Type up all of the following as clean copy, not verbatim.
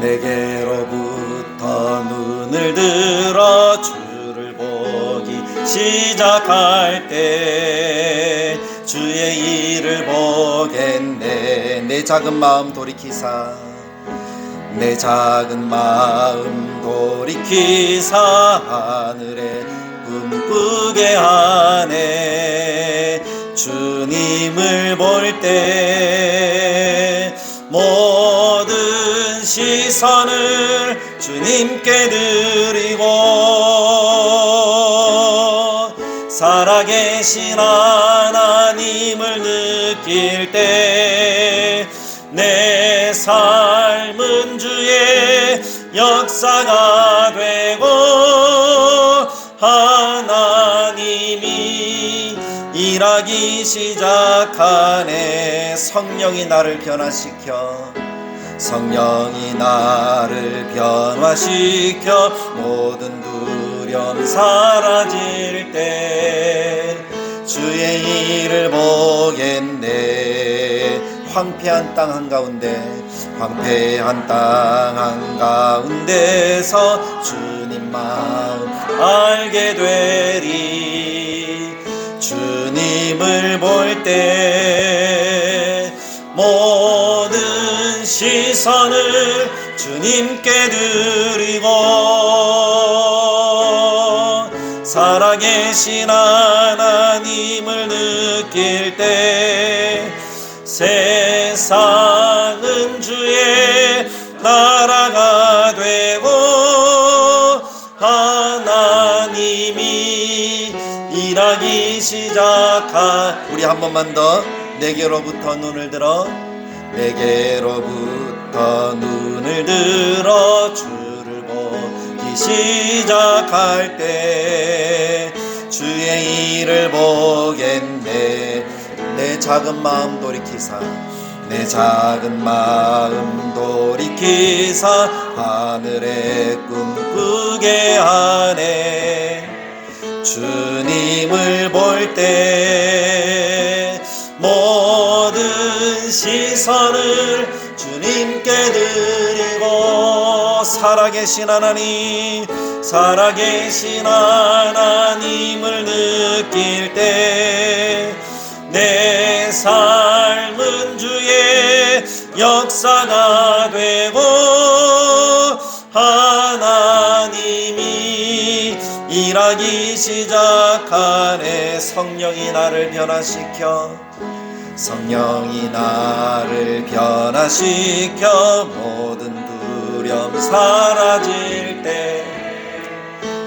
내게로부터 눈을 들어 주를 보기 시작할 때 주의 일을 보겠네. 내 작은 마음 돌이키사, 내 작은 마음 돌이키사 하늘에 꿈꾸게 하네. 주님을 볼 때 모든 시선을 주님께 드리고 살아계신 하나님을 느낄 때 내 삶은 주의 역사가 되고 하나님이 일하기 시작하네. 성령이 나를 변화시켜, 성령이 나를 변화시켜 모든 두려움 사라질 때 주의 일을 보겠네. 황폐한 땅 한가운데, 황폐한 땅 한가운데서 주님 마음 알게 되리. 주님을 볼 때 모든 시선을 주님께 드리고 살아계신 하나님을 느낄 때 세상은 주의 나라가 되고 하나님이 일하기 시작한. 우리 한 번만 더. 내게로부터 눈을 들어, 내게로부터 눈을 들어 주를 보기 시작할 때 주의 일을 보겠네. 내 작은 마음 돌이키사, 내 작은 마음 돌이키사 하늘에 꿈꾸게 하네. 주님을 볼 때 모든 시선을 주님께 드리고 살아계신 하나님, 살아계신 하나님을 느낄 때 내 삶은 주의 역사가 되고 하나님이 일하기 시작하네. 성령이 나를 변화시켜, 성령이 나를 변화시켜 모든 두려움 사라질 때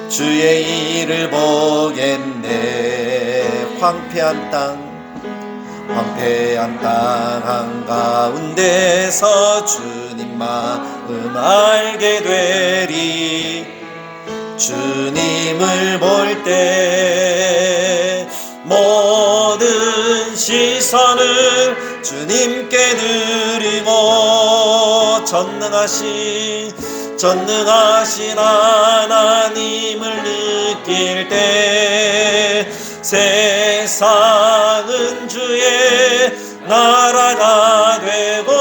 주의 일을 보겠네. 황폐한 땅, 황폐한 땅 한가운데서 주님 마음 알게 되리. 주님을 볼 때 모든 시선을 주님께 드리고 전능하신 하나님을 느낄 때 세상은 주의 나라가 되고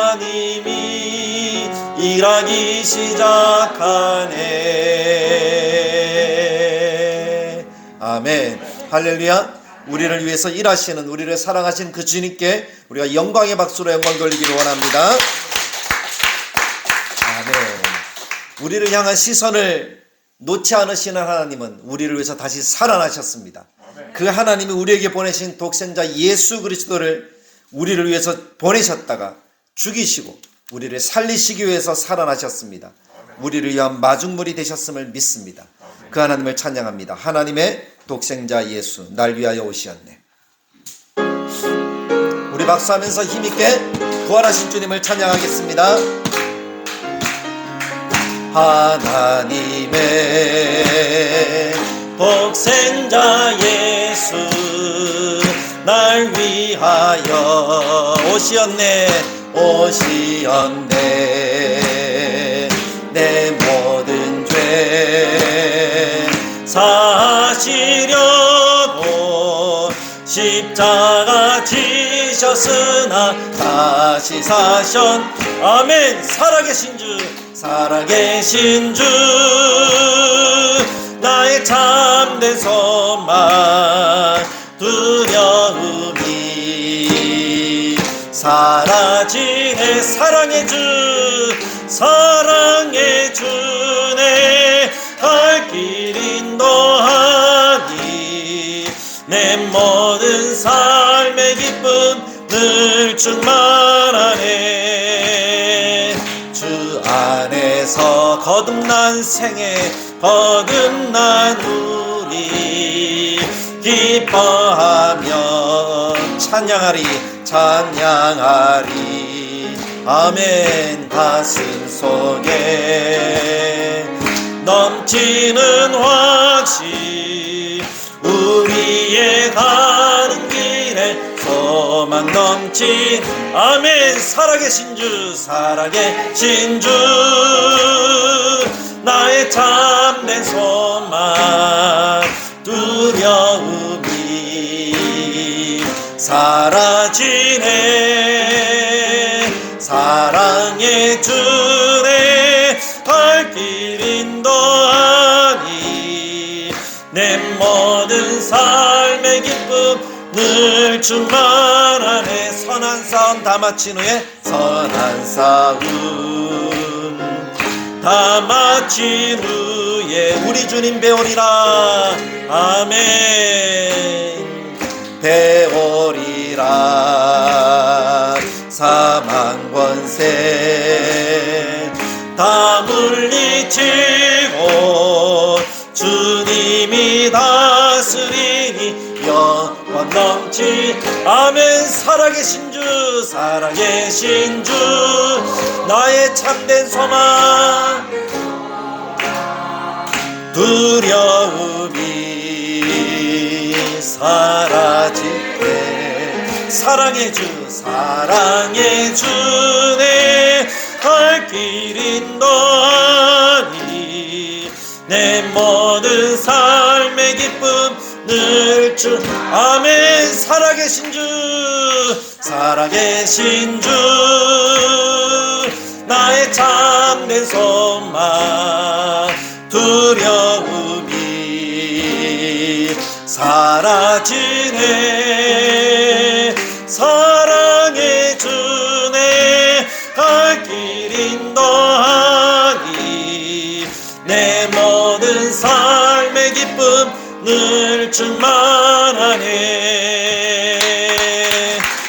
하나님이 일하기 시작하네. 아멘. 할렐루야. 우리를 위해서 일하시는, 우리를 사랑하시는 그 주님께 우리가 영광의 박수로 영광 돌리기를 원합니다. 아멘. 우리를 향한 시선을 놓지 않으시는 하나님은 우리를 위해서 다시 살아나셨습니다. 그 하나님이 우리에게 보내신 독생자 예수 그리스도를 우리를 위해서 보내셨다가 죽이시고 우리를 살리시기 위해서 살아나셨습니다. 우리를 위한 마중물이 되셨음을 믿습니다. 그 하나님을 찬양합니다. 하나님의 독생자 예수 날 위하여 오시었네. 우리 박수하면서 힘있게 부활하신 주님을 찬양하겠습니다. 하나님의 독생자 예수 날 위하여 오시었네. 내 모든 죄 사시려고 십자가 지 죽으셨으나 다시 사셨. 아멘. 살아계신 주, 살아계신 주, 나의 참된 소망, 두려움이 사라지네. 사랑의 주, 사랑의 주네. 갈 길 인도하니 내 모든 삶의 기쁨 늘 충만하네. 주 안에서 거듭난 생애, 거듭난 우리 기뻐하며 찬양하리, 찬양하리. 아멘. 가슴 속에 넘치는 확신, 우리의 가는 길에 소망 넘친. 아멘. 살아계신 주, 살아계신 주, 나의 참된 소망, 두려움이 사라지네. 사랑의 주네. 갈 길 인도하니 내 모든 삶의 기쁨 늘 충만하네. 선한 싸움 다 마친 후에, 선한 싸움 다 마친 후에 우리 주님 배우리라. 아멘. 배우리라. 사망 권세 다 물리치고 주님이 다스리니 영원 넘치. 아멘. 살아계신 주, 살아계신 주, 나의 참된 소망, 두려움이 사라지네. 사랑의 주, 사랑의 주네. 갈 길 인도하니 내 모든 삶의 기쁨 늘 주. 아멘. 살아계신 주, 살아계신 주, 나의 참된 소망, 두려움이 사라지네. 사랑의 주네. 갈 길 인도하니 내 모든 삶의 기쁨 늘 충만하네.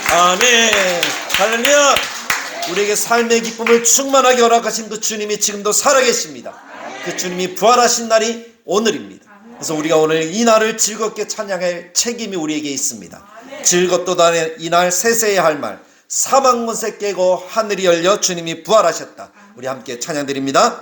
아멘. 할렐루야. 우리에게 삶의 기쁨을 충만하게 허락하신 그 주님이 지금도 살아계십니다. 그 주님이 부활하신 날이 오늘입니다. 그래서 우리가 오늘 이 날을 즐겁게 찬양할 책임이 우리에게 있습니다. 즐겁도다 이날 세세해야 할 말, 사망 권세 깨고 하늘이 열려 주님이 부활하셨다. 우리 함께 찬양드립니다.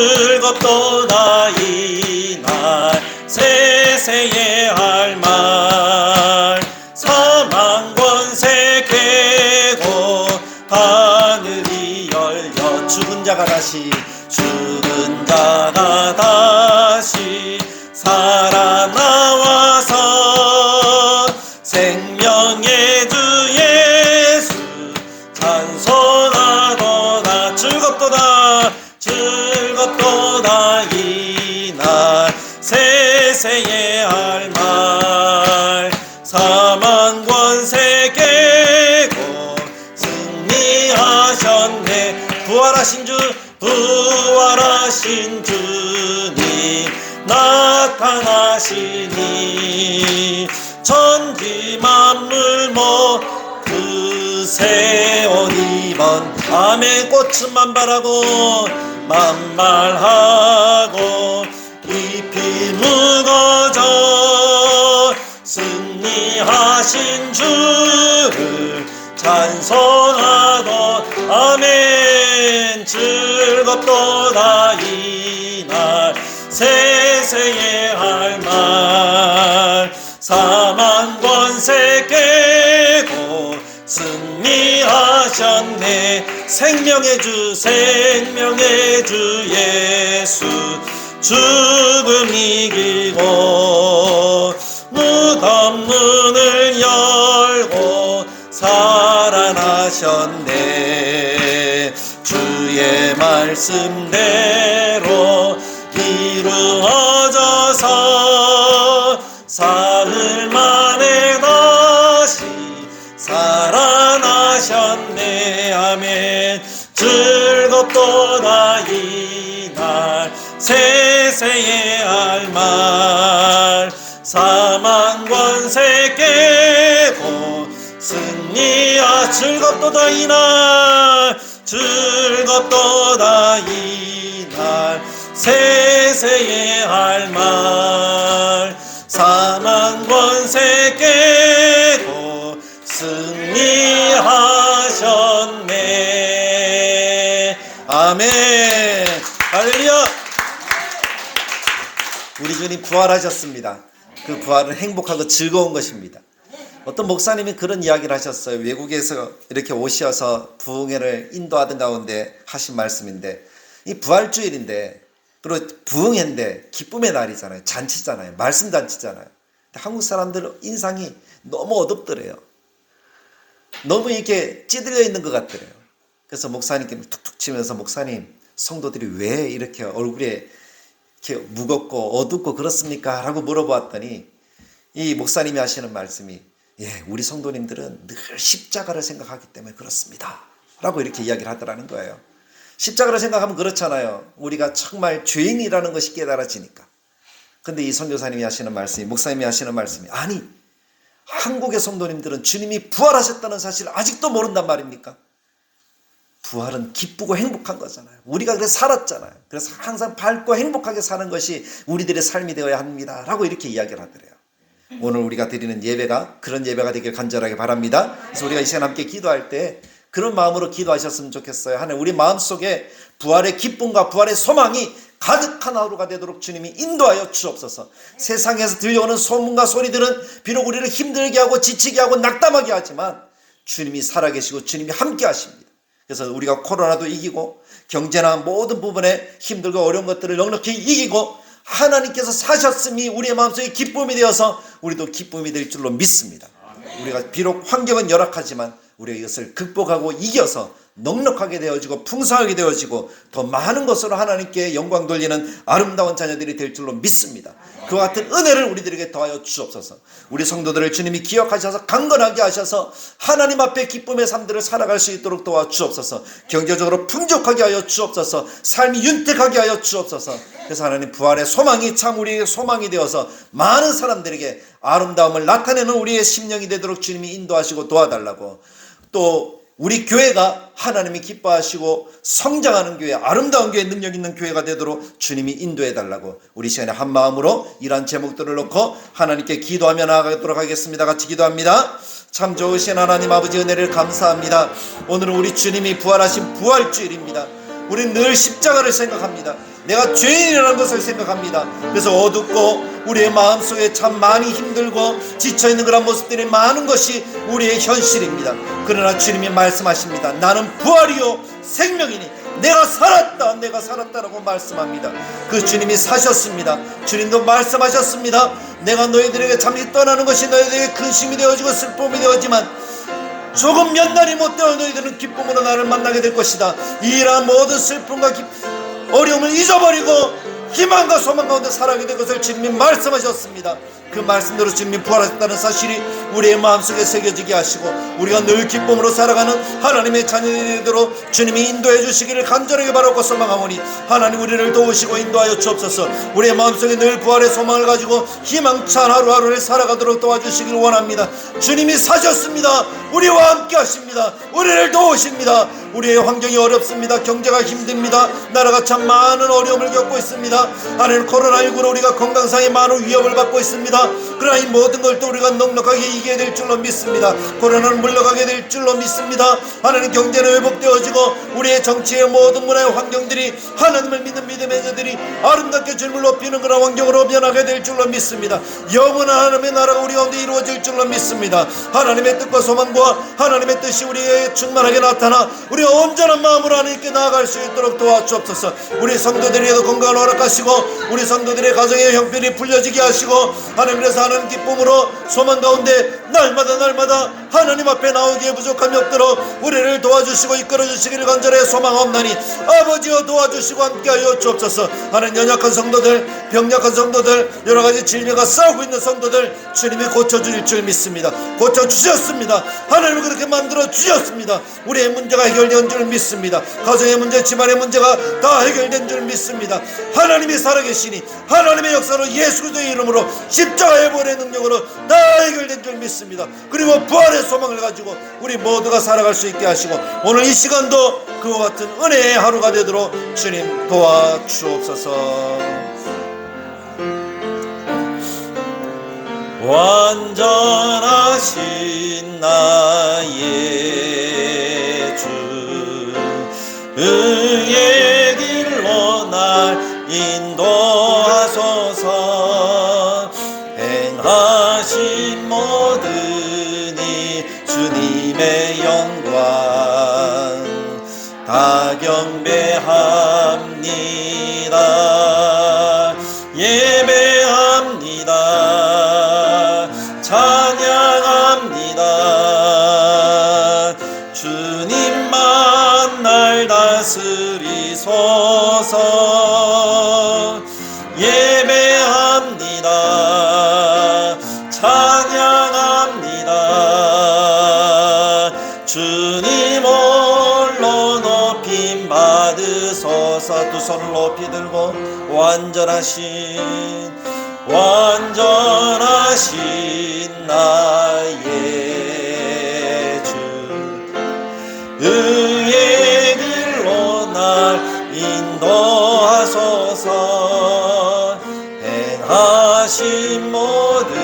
즐겁도다 이날 세세해야 할 말, 사망 권세 깨고 하늘이 열려 죽은 자가 다시, 죽은 자가 다시 살아나와서 생명의 주 예수 찬송하도다. 즐겁도다, 즐겁도다 이날 세세해야 할 말, 사망 권세 깨고 승리하셨네. 부활하신 주, 부활하신 주님 나타나시니 천지 만물 모두 세온 이번. 아멘. 꽃은 만발하고 만발하고 잎이 묵어져 승리하신 주를 찬송하고. 아멘. 즐겁도다 이날 세세해야 할 말, 사망 권세 깨고 승리하셨네. 하셨네. 생명의 주 생명의 주 예수 죽음 이기고 무덤 문을 열고 살아나셨네. 주의 말씀대로 이루어져서 사흘 만에 다시 살아나셨네. 아멘. 즐겁도다 이날 세세의 할 말 사망 권세 깨고 승리하. 즐겁도다 이날 즐겁도다 이날 세세의 할 말 사망 권세 깨고 승리하셨네. 아멘. 할렐루야. 우리 주님 부활하셨습니다. 그 부활은 행복하고 즐거운 것입니다. 어떤 목사님이 그런 이야기를 하셨어요. 외국에서 이렇게 오셔서 부흥회를 인도하던 가운데 하신 말씀인데, 이 부활주일인데 그리고 부흥회인데 기쁨의 날이잖아요. 잔치잖아요. 말씀 잔치잖아요. 한국 사람들 인상이 너무 어둡더래요. 너무 이렇게 찌들려 있는 것 같더래요. 그래서 목사님께 툭툭 치면서, 목사님, 성도들이 왜 이렇게 얼굴에 이렇게 무겁고 어둡고 그렇습니까? 라고 물어보았더니 이 목사님이 하시는 말씀이, 예, 우리 성도님들은 늘 십자가를 생각하기 때문에 그렇습니다 라고 이렇게 이야기를 하더라는 거예요. 십자가를 생각하면 그렇잖아요. 우리가 정말 죄인이라는 것이 깨달아지니까. 근데 이 선교사님이 하시는 말씀이, 목사님이 하시는 말씀이, 아니, 한국의 성도님들은 주님이 부활하셨다는 사실을 아직도 모른단 말입니까? 부활은 기쁘고 행복한 거잖아요. 우리가 그래서 살았잖아요. 그래서 항상 밝고 행복하게 사는 것이 우리들의 삶이 되어야 합니다 라고 이렇게 이야기를 하더래요. 오늘 우리가 드리는 예배가 그런 예배가 되길 간절하게 바랍니다. 그래서 우리가 이 시간 함께 기도할 때 그런 마음으로 기도하셨으면 좋겠어요. 하나님, 우리 마음속에 부활의 기쁨과 부활의 소망이 가득한 하루가 되도록 주님이 인도하여 주옵소서. 세상에서 들려오는 소문과 소리들은 비록 우리를 힘들게 하고 지치게 하고 낙담하게 하지만 주님이 살아계시고 주님이 함께 하십니다. 그래서 우리가 코로나도 이기고 경제나 모든 부분에 힘들고 어려운 것들을 넉넉히 이기고 하나님께서 사셨음이 우리의 마음속에 기쁨이 되어서 우리도 기쁨이 될 줄로 믿습니다. 우리가 비록 환경은 열악하지만 우리가 이것을 극복하고 이겨서 넉넉하게 되어지고 풍성하게 되어지고 더 많은 것으로 하나님께 영광 돌리는 아름다운 자녀들이 될 줄로 믿습니다. 그와 같은 은혜를 우리들에게 더하여 주옵소서. 우리 성도들을 주님이 기억하셔서 강건하게 하셔서 하나님 앞에 기쁨의 삶들을 살아갈 수 있도록 도와 주옵소서. 경제적으로 풍족하게 하여 주옵소서. 삶이 윤택하게 하여 주옵소서. 그래서 하나님, 부활의 소망이 참 우리의 소망이 되어서 많은 사람들에게 아름다움을 나타내는 우리의 심령이 되도록 주님이 인도하시고 도와달라고, 또 우리 교회가 하나님이 기뻐하시고 성장하는 교회, 아름다운 교회, 능력 있는 교회가 되도록 주님이 인도해 달라고 우리 시간에 한 마음으로 이러한 제목들을 놓고 하나님께 기도하며 나아가도록 하겠습니다. 같이 기도합니다. 참 좋으신 하나님 아버지, 은혜를 감사합니다. 오늘은 우리 주님이 부활하신 부활주일입니다. 우리는 늘 십자가를 생각합니다. 내가 죄인이라는 것을 생각합니다. 그래서 어둡고 우리의 마음속에 참 많이 힘들고 지쳐있는 그런 모습들이 많은 것이 우리의 현실입니다. 그러나 주님이 말씀하십니다. 나는 부활이요 생명이니 내가 살았다라고 말씀합니다. 그 주님이 사셨습니다. 주님도 말씀하셨습니다. 내가 너희들에게 잠시 떠나는 것이 너희들에게 근심이 되어지고 슬픔이 되어지만 조금 몇 날이 못되어 너희들은 기쁨으로 나를 만나게 될 것이다. 이러한 모든 슬픔과 어려움을 잊어버리고 희망과 소망 가운데 살아가게 될 것을 주님이 말씀하셨습니다. 그 말씀대로 주님이 부활하셨다는 사실이 우리의 마음속에 새겨지게 하시고 우리가 늘 기쁨으로 살아가는 하나님의 자녀들이 되도록 주님이 인도해 주시기를 간절하게 바라고 소망하오니 하나님, 우리를 도우시고 인도하여 주옵소서. 우리의 마음속에 늘 부활의 소망을 가지고 희망찬 하루하루를 살아가도록 도와주시기를 원합니다. 주님이 사셨습니다. 우리와 함께 하십니다. 우리를 도우십니다. 우리의 환경이 어렵습니다. 경제가 힘듭니다. 나라가 참 많은 어려움을 겪고 있습니다. 하나님, 코로나19로 우리가 건강상의 많은 위협을 받고 있습니다. 믿습니다. 그러나 이 모든 걸 또 우리가 넉넉하게 이겨야 될 줄로 믿습니다. 코로나는 물러가게 될 줄로 믿습니다. 하나님, 경제는 회복되어지고 우리의 정치의 모든 문화의 환경들이 하나님을 믿는 믿음의 자들이 아름답게 주님을 높이는 그런 환경으로 변하게 될 줄로 믿습니다. 영원한 하나님의 나라가 우리 가운데 이루어질 줄로 믿습니다. 하나님의 뜻과 소망과 하나님의 뜻이 우리에게 충만하게 나타나 우리가 온전한 마음으로 하나님께 나아갈 수 있도록 도와주옵소서. 우리 성도들에게도 건강을 허락하시고 우리 성도들의 가정의 형편이 풀려지게 하시고 하나님, 그래서 하나님 기쁨으로 소망 가운데 날마다 하나님 앞에 나오기에 부족함이 없도록 우리를 도와주시고 이끌어주시기를 간절히 소망하옵나니 아버지여 도와주시고 함께하여 주옵소서. 하나님, 연약한 성도들, 병약한 성도들, 여러가지 질병과 싸우고 있는 성도들 주님이 고쳐주실 줄 믿습니다. 고쳐주셨습니다. 하나님을 그렇게 만들어주셨습니다. 우리의 문제가 해결된 줄 믿습니다. 가정의 문제, 집안의 문제가 다 해결된 줄 믿습니다. 하나님이 살아계시니 하나님의 역사로 예수 그리스도의 이름으로 십자가의 보혈의 능력으로 다 해결된 줄 믿습니다. 그리고 부활의 소망을 가지고 우리 모두가 살아갈 수 있게 하시고 오늘 이 시간도 그와 같은 은혜의 하루가 되도록 주님 도와주옵소서. 완전하신 나의 주, 의의 길로 날 인도하소서. 행하신 모든 이 주님의 영광 다 경배합니다. 예배합니다. 찬양합니다. 주님만 날 다스리소서. 예배합니다. 찬양합니다. 주님 홀로 높임 받으소서. 두 손을 높이 들고 완전하신 나의 주, 의의 길로 날 인도하소서. 행하신 모든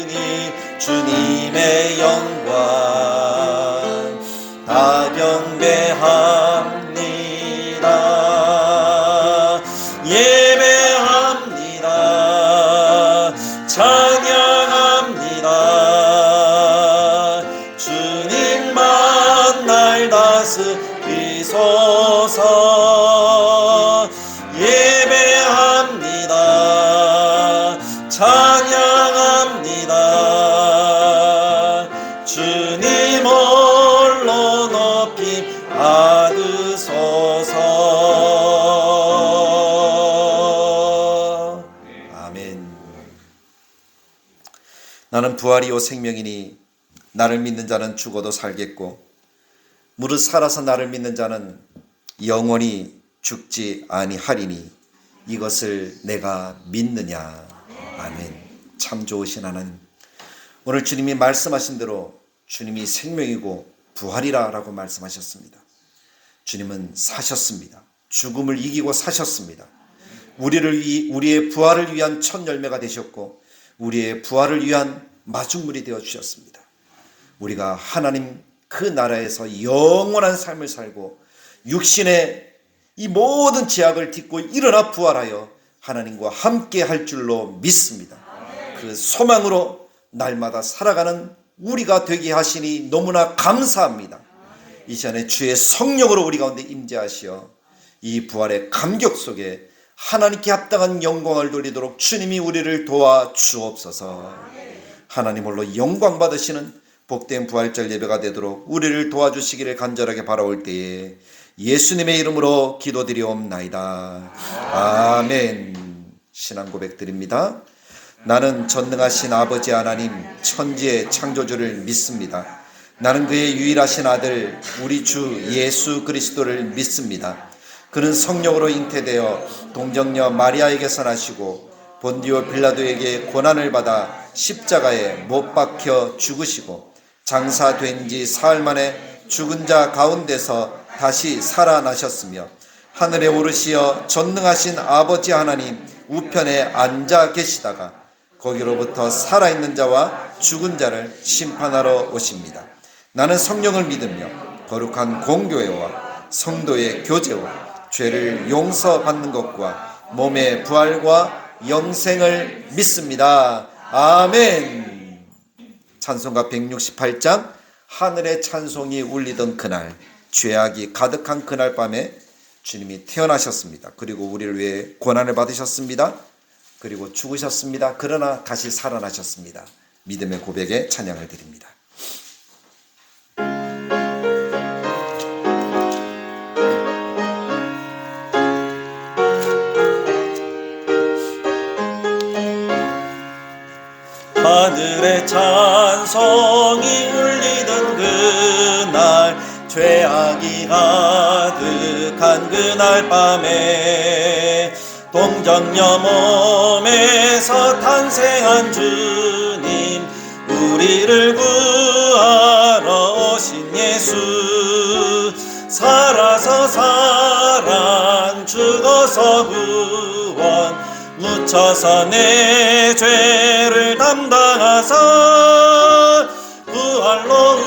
이 주님의 영광 다 경배합니다. 예배합니다. 찬양합니다. 주님만 날 다스리소서. 예배합니다. 찬양합니다. 주님 홀로 높임 받으소서. 아멘. 나는 부활이요 생명이니 나를 믿는 자는 죽어도 살겠고 무릇 살아서 나를 믿는 자는 영원히 죽지 아니하리니 이것을 내가 믿느냐. 아멘. 참 좋으신 하나님, 오늘 주님이 말씀하신 대로 주님이 생명이고 부활이라 라고 말씀하셨습니다. 주님은 사셨습니다. 죽음을 이기고 사셨습니다. 우리의 부활을 위한 첫 열매가 되셨고 우리의 부활을 위한 마중물이 되어 주셨습니다. 우리가 하나님 그 나라에서 영원한 삶을 살고 육신의 이 모든 제약을 딛고 일어나 부활하여 하나님과 함께 할 줄로 믿습니다. 그 소망으로 날마다 살아가는 우리가 되게 하시니 너무나 감사합니다. 이 시간에 주의 성령으로 우리 가운데 임재하시어 이 부활의 감격 속에 하나님께 합당한 영광을 돌리도록 주님이 우리를 도와주옵소서. 하나님 홀로 영광 받으시는 복된 부활절 예배가 되도록 우리를 도와주시기를 간절하게 바라올 때에 예수님의 이름으로 기도드리옵나이다. 아멘. 신앙 고백 드립니다. 나는 전능하신 아버지 하나님 천지의 창조주를 믿습니다. 나는 그의 유일하신 아들 우리 주 예수 그리스도를 믿습니다. 그는 성령으로 잉태되어 동정녀 마리아에게서 나시고 본디오 빌라도에게 고난을 받아 십자가에 못 박혀 죽으시고 장사된 지 사흘 만에 죽은 자 가운데서 다시 살아나셨으며 하늘에 오르시어 전능하신 아버지 하나님 우편에 앉아 계시다가 거기로부터 살아있는 자와 죽은 자를 심판하러 오십니다. 나는 성령을 믿으며 거룩한 공교회와 성도의 교제와 죄를 용서받는 것과 몸의 부활과 영생을 믿습니다. 아멘. 찬송가 168장 하늘의 찬송이 울리던 그날, 죄악이 가득한 그날 밤에 주님이 태어나셨습니다. 그리고 우리를 위해 고난을 받으셨습니다. 그리고 죽으셨습니다. 그러나 다시 살아나셨습니다. 믿음의 고백에 찬양을 드립니다. 하늘의 찬송이 울리던 그날, 죄악이 가득한 그날 밤에 동정녀 몸에서 탄생한 주님, 우리를 구하러 오신 예수. 살아서 사랑, 죽어서 구원, 묻혀서 내 죄를 담당하사 부활로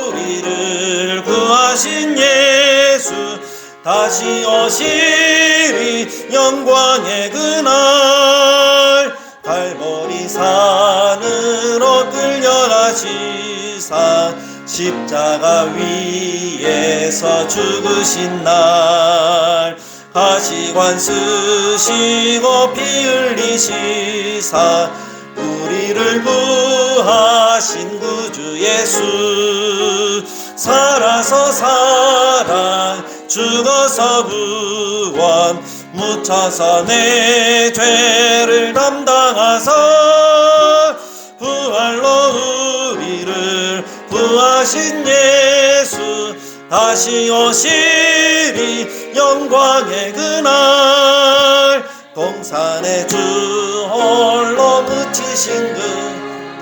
우리를 구하신 예수. 다시 오시리 영광의 그날, 갈보리 산으로 끌려가시사 십자가 위에서 죽으신 날, 가시관 쓰시고 피 흘리시사 우리를 구하신 구주 예수. 살아서 사랑, 죽어서 구원, 묻혀서 내 죄를 담당하사 부활로 우리를 구하신 예수. 다시 오시리 영광의 그날, 동산에 주 홀로 묻히신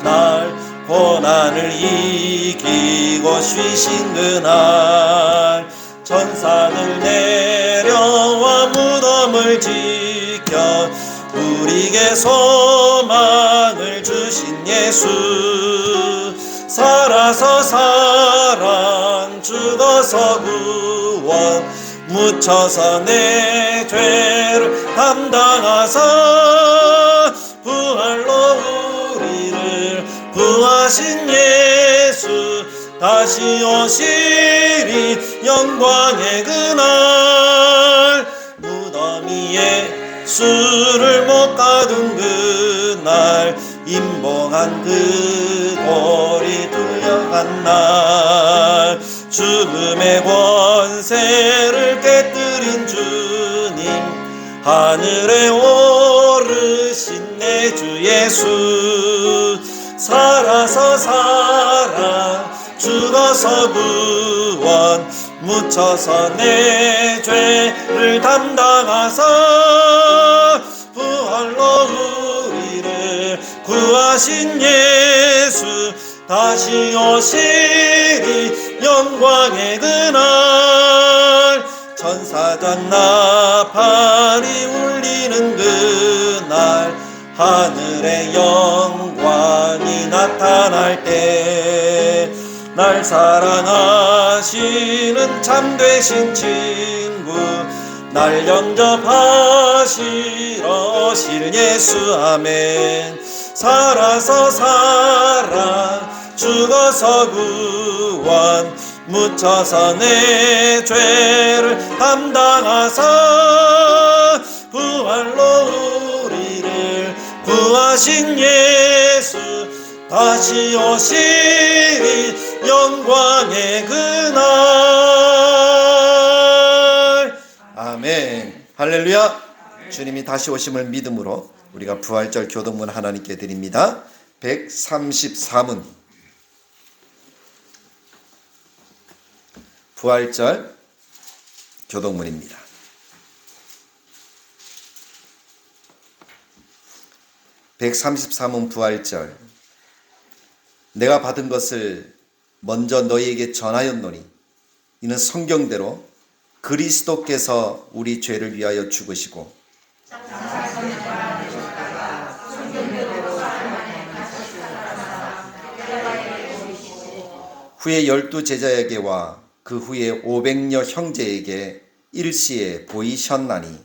그날, 고난을 이기고 쉬신 그날, 천사들 내려와 무덤을 지켜 우리에게 소망을 주신 예수. 살아서 사랑, 죽어서 구원, 묻혀서 내 죄를 담당하사 부활로 우리를 구하신 예수. 다시 오시리 영광의 그날, 무덤이 예수를 못 가둔 그날, 임봉한 그 돌이 뚫려간 날, 죽음의 권세를 깨뜨린 주님, 하늘에 오르신 내 주 예수. 살아서 사랑, 죽어서 구원, 묻혀서 내 죄를 담당하사 부활로 우리를 구하신 예수. 다시 오시리 영광의 그날, 천사장 나팔이 울리는 그날, 하늘의 영광이 나타날 때, 날 사랑하시는 참되신 친구, 날 영접하시러 오실 예수. 아멘. 살아서 사랑, 죽어서 구원, 묻혀서 내 죄를 담당하사 부활로 우리를 구하신 예수. 다시 오시리 영광의 그날. 아멘. 할렐루야. 주님이 다시 오심을 믿음으로 우리가 부활절 교동문 하나님께 드립니다. 134문 부활절 교동문입니다. (134문) 부활절. 내가 받은 것을 먼저 너희에게 전하였노니 이는 성경대로 그리스도께서 우리 죄를 위하여 죽으시고 후에 12 제자에게와 그 후에 500여 형제에게 일시에 보이셨나니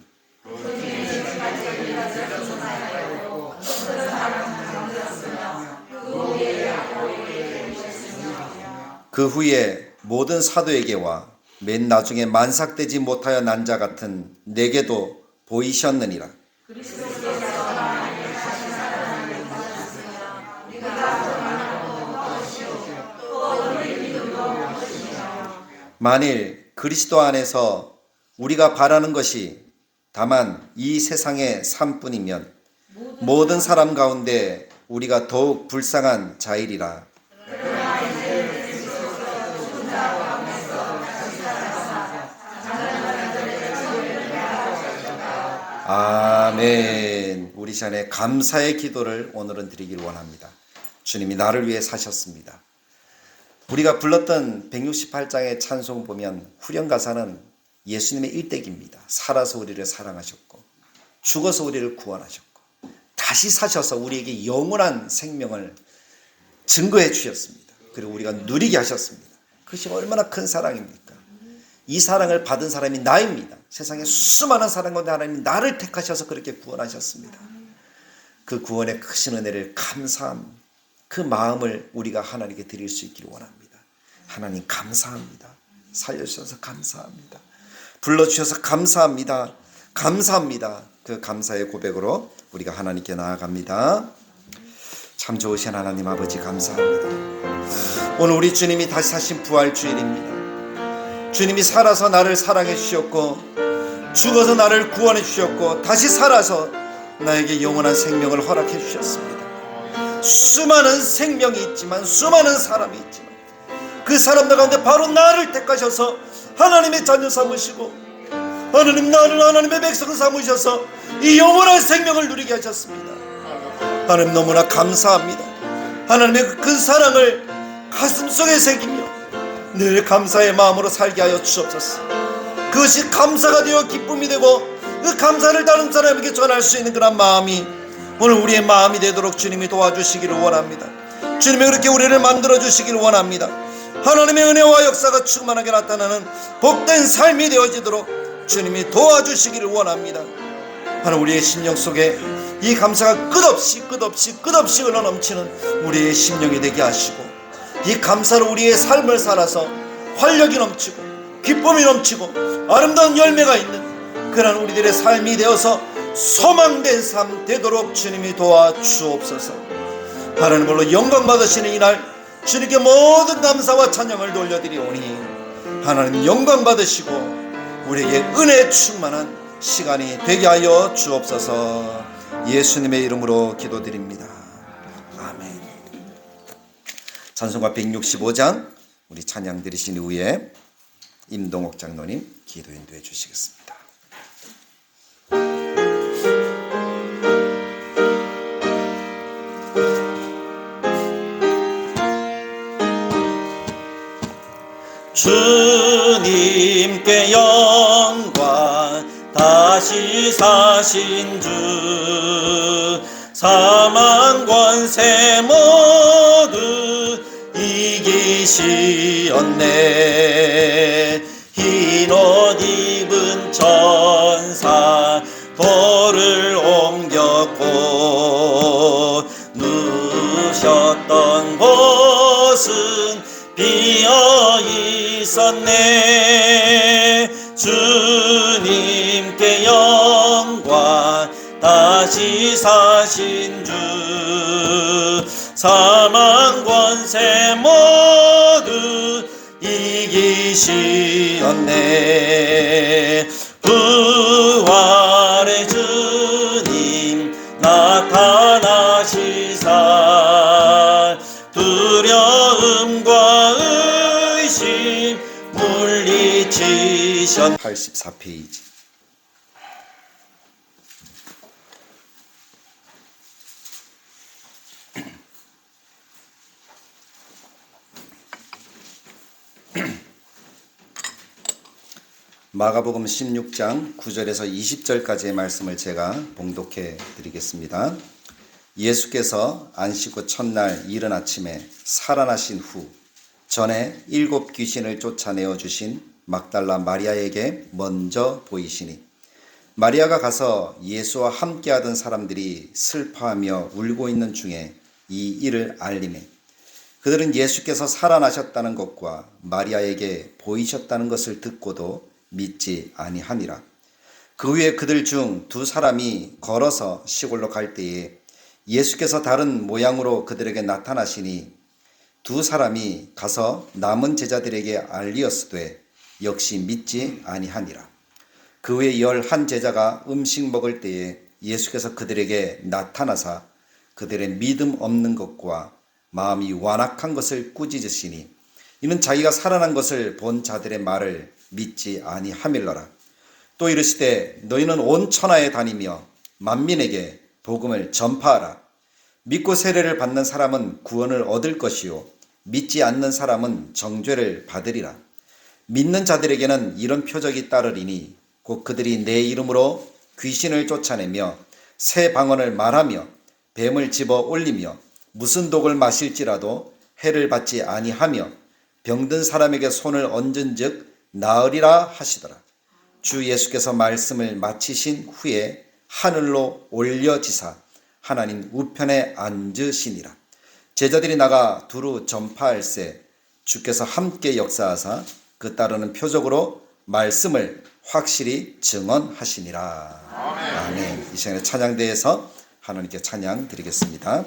그 후에 모든 사도에게와 맨 나중에 만삭되지 못하여 난 자 같은 내게도 보이셨느니라. 만일 그리스도 안에서 우리가 바라는 것이 다만 이 세상의 삶뿐이면 모든 사람 가운데 우리가 더욱 불쌍한 자이리라. 아멘. 우리 시간에 감사의 기도를 오늘은 드리길 원합니다. 주님이 나를 위해 사셨습니다. 우리가 불렀던 168장의 찬송 보면 후렴 가사는 예수님의 일대기입니다. 살아서 우리를 사랑하셨고 죽어서 우리를 구원하셨고 다시 사셔서 우리에게 영원한 생명을 증거해 주셨습니다. 그리고 우리가 누리게 하셨습니다. 그것이 얼마나 큰 사랑입니까? 이 사랑을 받은 사람이 나입니다. 세상에 수많은 사람 가운데 하나님이 나를 택하셔서 그렇게 구원하셨습니다. 그 구원의 크신 은혜를 감사함, 그 마음을 우리가 하나님께 드릴 수 있기를 원합니다. 하나님 감사합니다. 살려주셔서 감사합니다. 불러주셔서 감사합니다. 감사합니다. 그 감사의 고백으로 우리가 하나님께 나아갑니다. 참 좋으신 하나님 아버지 감사합니다. 오늘 우리 주님이 다시 사신 부활주일입니다. 주님이 살아서 나를 사랑해 주셨고 죽어서 나를 구원해 주셨고 다시 살아서 나에게 영원한 생명을 허락해 주셨습니다. 수많은 생명이 있지만 수많은 사람이 있지만 그 사람들 가운데 바로 나를 택하셔서 하나님의 자녀 삼으시고 하나님 나를 하나님의 백성 삼으셔서 이 영원한 생명을 누리게 하셨습니다. 하나님 너무나 감사합니다. 하나님의 그 큰 사랑을 가슴속에 새기며 늘 감사의 마음으로 살게 하여 주옵소서. 그것이 감사가 되어 기쁨이 되고 그 감사를 다른 사람에게 전할 수 있는 그런 마음이 오늘 우리의 마음이 되도록 주님이 도와주시기를 원합니다. 주님이 그렇게 우리를 만들어 주시기를 원합니다. 하나님의 은혜와 역사가 충만하게 나타나는 복된 삶이 되어지도록 주님이 도와주시기를 원합니다. 하나님 우리의 심령 속에 이 감사가 끝없이 흘러넘치는 우리의 심령이 되게 하시고 이 감사로 우리의 삶을 살아서 활력이 넘치고 기쁨이 넘치고 아름다운 열매가 있는 그런 우리들의 삶이 되어서 소망된 삶 되도록 주님이 도와주옵소서. 하나님으로 영광 받으시는 이날 주님께 모든 감사와 찬양을 돌려드리오니 하나님 영광 받으시고 우리에게 은혜 충만한 시간이 되게 하여 주옵소서. 예수님의 이름으로 기도드립니다. 아멘. 찬송가 165장 우리 찬양 드리신 이후에 임동옥 장로님 기도 인도해 주시겠습니다. 주님께 영광 다시 사신 주 사망 권세 모두 이기시었네. 흰 옷 입은 천사 돌을 옮겼고 누우셨던 곳은 비어 있었네. 주님께 영광 다시 사신 주 사망 권세 모두 이기시었네. 부활의 주님 나타나시사 두려움과 의심 물리치셨. 84페이지. 마가복음 16장 9절에서 20절까지의 말씀을 제가 봉독해 드리겠습니다. 예수께서 안식 후 첫날 이른 아침에 살아나신 후 전에 7 귀신을 쫓아내어 주신 막달라 마리아에게 먼저 보이시니 마리아가 가서 예수와 함께하던 사람들이 슬퍼하며 울고 있는 중에 이 일을 알리매 그들은 예수께서 살아나셨다는 것과 마리아에게 보이셨다는 것을 듣고도 믿지 아니하니라. 그 후에 그들 중 2 사람이 걸어서 시골로 갈 때에 예수께서 다른 모양으로 그들에게 나타나시니 2 사람이 가서 남은 제자들에게 알리었으되 역시 믿지 아니하니라. 그 후에 11 제자가 음식 먹을 때에 예수께서 그들에게 나타나사 그들의 믿음 없는 것과 마음이 완악한 것을 꾸짖으시니 이는 자기가 살아난 것을 본 자들의 말을 믿지 아니하밀러라. 또 이르시되 너희는 온 천하에 다니며 만민에게 복음을 전파하라. 믿고 세례를 받는 사람은 구원을 얻을 것이요 믿지 않는 사람은 정죄를 받으리라. 믿는 자들에게는 이런 표적이 따르리니 곧 그들이 내 이름으로 귀신을 쫓아내며 새 방언을 말하며 뱀을 집어 올리며 무슨 독을 마실지라도 해를 받지 아니하며 병든 사람에게 손을 얹은즉 나으리라 하시더라. 주 예수께서 말씀을 마치신 후에 하늘로 올려지사 하나님 우편에 앉으시니라. 제자들이 나가 두루 전파할세 주께서 함께 역사하사 그 따르는 표적으로 말씀을 확실히 증언하시니라. 아멘. 이 시간에 찬양대에서 하나님께 찬양 드리겠습니다.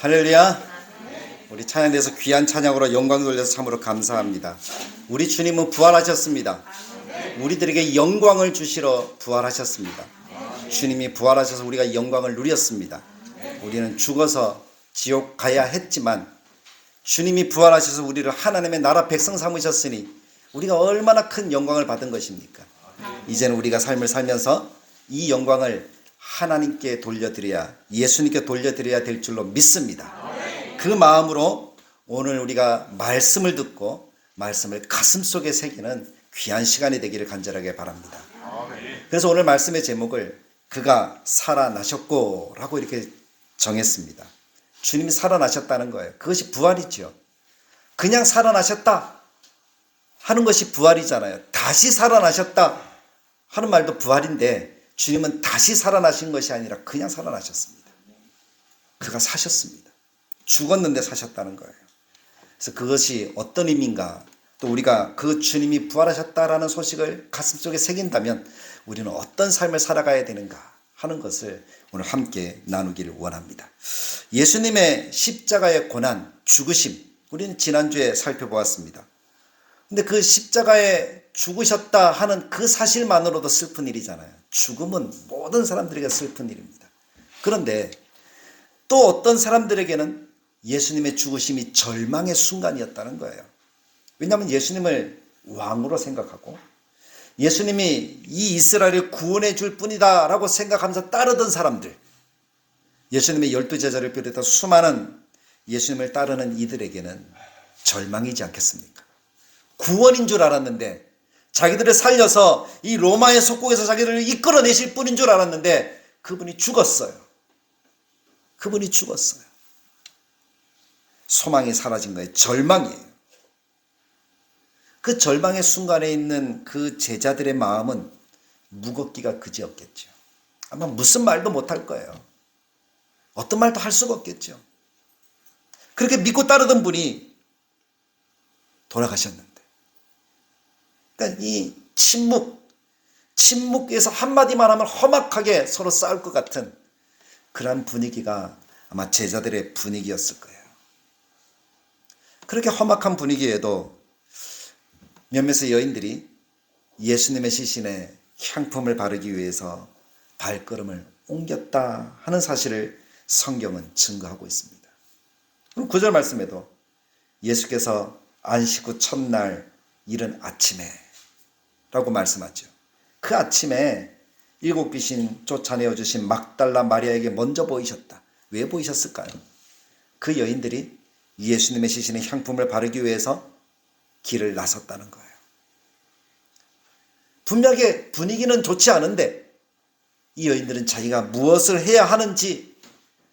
할렐루야. 우리 찬양대에서 귀한 찬양으로 영광 돌려서 참으로 감사합니다. 우리 주님은 부활하셨습니다. 우리들에게 영광을 주시러 부활하셨습니다. 주님이 부활하셔서 우리가 영광을 누렸습니다. 우리는 죽어서 지옥 가야 했지만 주님이 부활하셔서 우리를 하나님의 나라 백성 삼으셨으니 우리가 얼마나 큰 영광을 받은 것입니까? 이제는 우리가 삶을 살면서 이 영광을 하나님께 돌려드려야, 예수님께 돌려드려야 될 줄로 믿습니다. 그 마음으로 오늘 우리가 말씀을 듣고 말씀을 가슴속에 새기는 귀한 시간이 되기를 간절하게 바랍니다. 그래서 오늘 말씀의 제목을 그가 살아나셨고 라고 이렇게 정했습니다. 주님이 살아나셨다는 거예요. 그것이 부활이죠. 그냥 살아나셨다 하는 것이 부활이잖아요. 다시 살아나셨다 하는 말도 부활인데 주님은 다시 살아나신 것이 아니라 그냥 살아나셨습니다. 그가 사셨습니다. 죽었는데 사셨다는 거예요. 그래서 그것이 어떤 의미인가, 또 우리가 그 주님이 부활하셨다라는 소식을 가슴속에 새긴다면 우리는 어떤 삶을 살아가야 되는가 하는 것을 오늘 함께 나누기를 원합니다. 예수님의 십자가의 고난, 죽으심, 우리는 지난주에 살펴보았습니다. 근데 그 십자가에 죽으셨다 하는 그 사실만으로도 슬픈 일이잖아요. 죽음은 모든 사람들에게 슬픈 일입니다. 그런데 또 어떤 사람들에게는 예수님의 죽으심이 절망의 순간이었다는 거예요. 왜냐하면 예수님을 왕으로 생각하고 예수님이 이 이스라엘을 구원해 줄 뿐이다 라고 생각하면서 따르던 사람들, 예수님의 12제자를 비롯해서 수많은 예수님을 따르는 이들에게는 절망이지 않겠습니까? 구원인 줄 알았는데, 자기들을 살려서 이 로마의 속국에서 자기들을 이끌어내실 분인 줄 알았는데 그분이 죽었어요. 그분이 죽었어요. 소망이 사라진 거예요. 절망이에요. 그 절망의 순간에 있는 그 제자들의 마음은 무겁기가 그지없겠죠. 아마 무슨 말도 못할 거예요. 어떤 말도 할 수가 없겠죠. 그렇게 믿고 따르던 분이 돌아가셨는데, 그러니까 이 침묵에서 한마디만 하면 험악하게 서로 싸울 것 같은 그런 분위기가 아마 제자들의 분위기였을 거예요. 그렇게 험악한 분위기에도 몇몇의 여인들이 예수님의 시신에 향품을 바르기 위해서 발걸음을 옮겼다 하는 사실을 성경은 증거하고 있습니다. 그럼 9절 말씀에도 예수께서 안식 후 첫날 이른 아침에 라고 말씀하죠. 그 아침에 7 귀신 쫓아내어 주신 막달라 마리아에게 먼저 보이셨다. 왜 보이셨을까요? 그 여인들이 예수님의 시신에 향품을 바르기 위해서 길을 나섰다는 거예요. 분명히 분위기는 좋지 않은데 이 여인들은 자기가 무엇을 해야 하는지,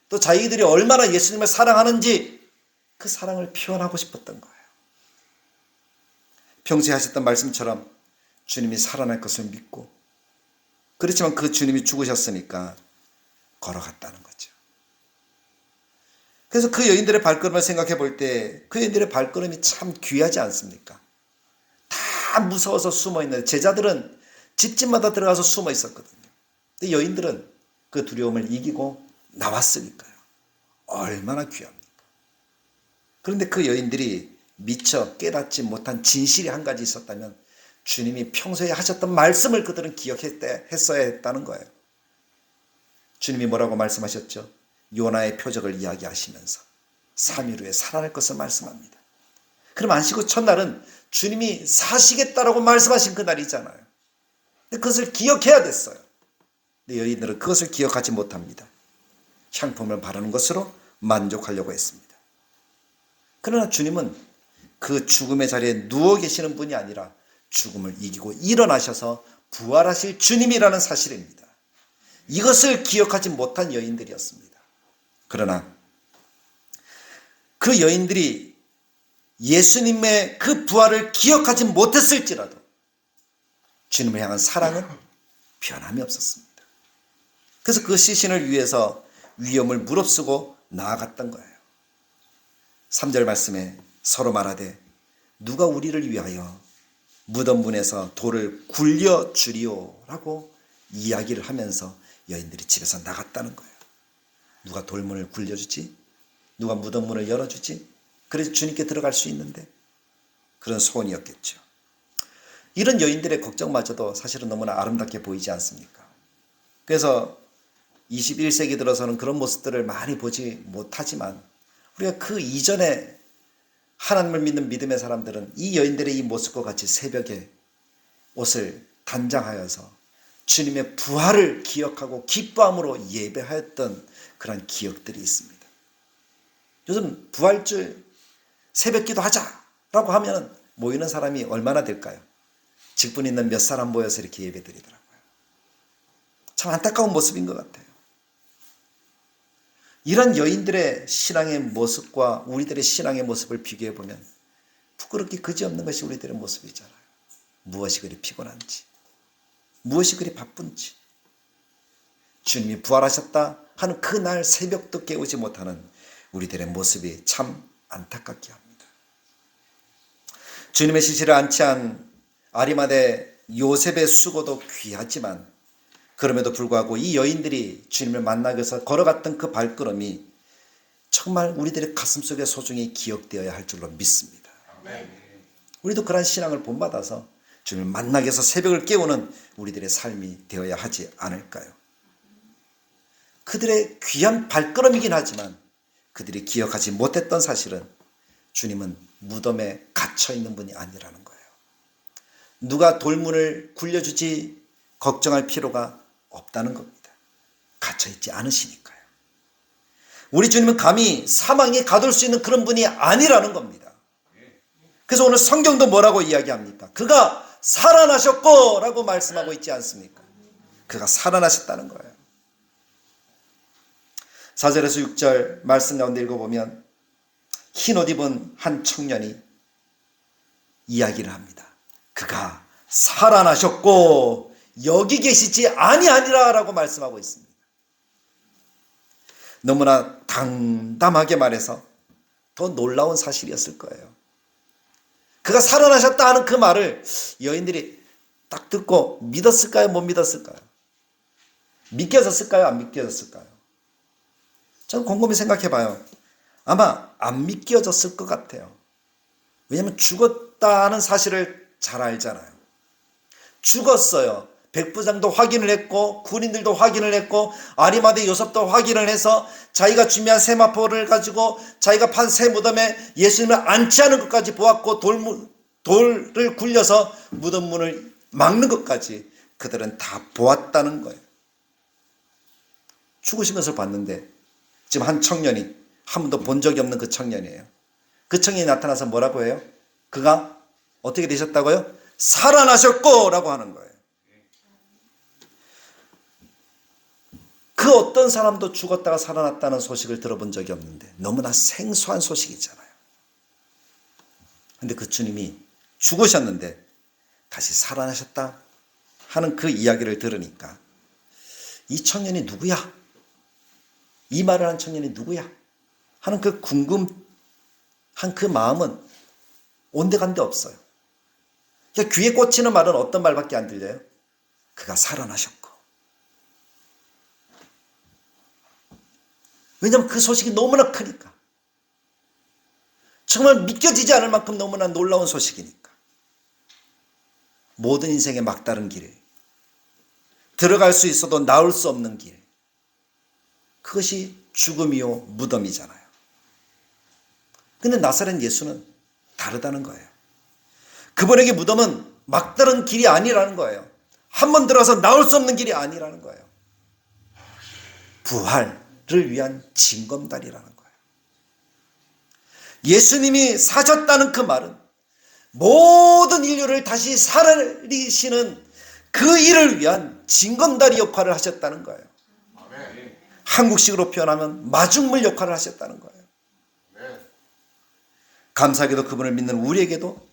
또 자기들이 얼마나 예수님을 사랑하는지 그 사랑을 표현하고 싶었던 거예요. 평소에 하셨던 말씀처럼 주님이 살아날 것을 믿고, 그렇지만 그 주님이 죽으셨으니까 걸어갔다는 거죠. 그래서 그 여인들의 발걸음을 생각해 볼 때 그 여인들의 발걸음이 참 귀하지 않습니까? 다 무서워서 숨어 있는데 제자들은 집집마다 들어가서 숨어 있었거든요. 근데 여인들은 그 두려움을 이기고 나왔으니까요. 얼마나 귀합니까? 그런데 그 여인들이 미처 깨닫지 못한 진실이 한 가지 있었다면 주님이 평소에 하셨던 말씀을 그들은 기억했어야 했다는 거예요. 주님이 뭐라고 말씀하셨죠? 요나의 표적을 이야기하시면서 3일 후에 살아날 것을 말씀합니다. 그럼 안식 후 첫날은 주님이 사시겠다라고 말씀하신 그날이잖아요. 근데 그것을 기억해야 됐어요. 근데 여인들은 그것을 기억하지 못합니다. 향품을 바르는 것으로 만족하려고 했습니다. 그러나 주님은 그 죽음의 자리에 누워 계시는 분이 아니라 죽음을 이기고 일어나셔서 부활하실 주님이라는 사실입니다. 이것을 기억하지 못한 여인들이었습니다. 그러나 그 여인들이 예수님의 그 부활을 기억하지 못했을지라도 주님을 향한 사랑은 변함이 없었습니다. 그래서 그 시신을 위해서 위험을 무릅쓰고 나아갔던 거예요. 3절 말씀에 서로 말하되 누가 우리를 위하여 무덤 문에서 돌을 굴려 주리오 라고 이야기를 하면서 여인들이 집에서 나갔다는 거예요. 누가 돌문을 굴려주지? 누가 무덤 문을 열어주지? 그래서 주님께 들어갈 수 있는데, 그런 소원이었겠죠. 이런 여인들의 걱정마저도 사실은 너무나 아름답게 보이지 않습니까? 그래서 21세기 들어서는 그런 모습들을 많이 보지 못하지만 우리가 그 이전에 하나님을 믿는 믿음의 사람들은 이 여인들의 이 모습과 같이 새벽에 옷을 단장하여서 주님의 부활을 기억하고 기뻐함으로 예배하였던 그런 기억들이 있습니다. 요즘 부활절 새벽기도 하자라고 하면 모이는 사람이 얼마나 될까요? 직분 있는 몇 사람 모여서 이렇게 예배드리더라고요. 참 안타까운 모습인 것 같아요. 이런 여인들의 신앙의 모습과 우리들의 신앙의 모습을 비교해 보면 부끄럽기 그지없는 것이 우리들의 모습이잖아요. 무엇이 그리 피곤한지, 무엇이 그리 바쁜지, 주님이 부활하셨다 하는 그날 새벽도 깨우지 못하는 우리들의 모습이 참 안타깝게 합니다. 주님의 시체를 안치한 아리마대 요셉의 수고도 귀하지만 그럼에도 불구하고 이 여인들이 주님을 만나기 위해서 걸어갔던 그 발걸음이 정말 우리들의 가슴속에 소중히 기억되어야 할 줄로 믿습니다. 우리도 그러한 신앙을 본받아서 주님을 만나기 위해서 새벽을 깨우는 우리들의 삶이 되어야 하지 않을까요? 그들의 귀한 발걸음이긴 하지만 그들이 기억하지 못했던 사실은 주님은 무덤에 갇혀있는 분이 아니라는 거예요. 누가 돌문을 굴려주지 걱정할 필요가 없다는 겁니다. 갇혀있지 않으시니까요. 우리 주님은 감히 사망에 가둘 수 있는 그런 분이 아니라는 겁니다. 그래서 오늘 성경도 뭐라고 이야기합니까? 그가 살아나셨고 라고 말씀하고 있지 않습니까? 그가 살아나셨다는 거예요. 4절에서 6절 말씀 가운데 읽어보면 흰옷 입은 한 청년이 이야기를 합니다. 그가 살아나셨고 여기 계시지 아니하니라 라고 말씀하고 있습니다. 너무나 당담하게 말해서 더 놀라운 사실이었을 거예요. 그가 살아나셨다 하는 그 말을 여인들이 딱 듣고 믿었을까요? 못 믿었을까요? 믿겨졌을까요? 안 믿겨졌을까요? 저는 곰곰이 생각해 봐요. 아마 안 믿겨졌을 것 같아요. 왜냐하면 죽었다는 사실을 잘 알잖아요. 죽었어요. 백부장도 확인을 했고 군인들도 확인을 했고 아리마대 요셉도 확인을 해서 자기가 준비한 세마포를 가지고 자기가 판 새 무덤에 예수님을 안치하는 것까지 보았고 돌을 굴려서 무덤 문을 막는 것까지 그들은 다 보았다는 거예요. 죽으신 것을 봤는데 지금 한 청년이 한 번도 본 적이 없는 그 청년이에요. 그 청년이 나타나서 뭐라고 해요? 그가 어떻게 되셨다고요? 살아나셨고 라고 하는 거예요. 그 어떤 사람도 죽었다가 살아났다는 소식을 들어본 적이 없는데 너무나 생소한 소식이잖아요. 그런데 그 주님이 죽으셨는데 다시 살아나셨다 하는 그 이야기를 들으니까 이 청년이 누구야? 이 말을 한 청년이 누구야? 하는 그 궁금한 그 마음은 온데간데 없어요. 그러니까 귀에 꽂히는 말은 어떤 말밖에 안 들려요? 그가 살아나셨고. 왜냐하면 그 소식이 너무나 크니까. 정말 믿겨지지 않을 만큼 너무나 놀라운 소식이니까. 모든 인생의 막다른 길, 들어갈 수 있어도 나올 수 없는 길, 그것이 죽음이요 무덤이잖아요. 근데 나사렛 예수는 다르다는 거예요. 그분에게 무덤은 막다른 길이 아니라는 거예요. 한 번 들어서 나올 수 없는 길이 아니라는 거예요. 부활을 위한 징검다리라는 거예요. 예수님이 사셨다는 그 말은 모든 인류를 다시 살리시는 그 일을 위한 징검다리 역할을 하셨다는 거예요. 한국식으로 표현하면 마중물 역할을 하셨다는 거예요. 감사하게도 그분을 믿는 우리에게도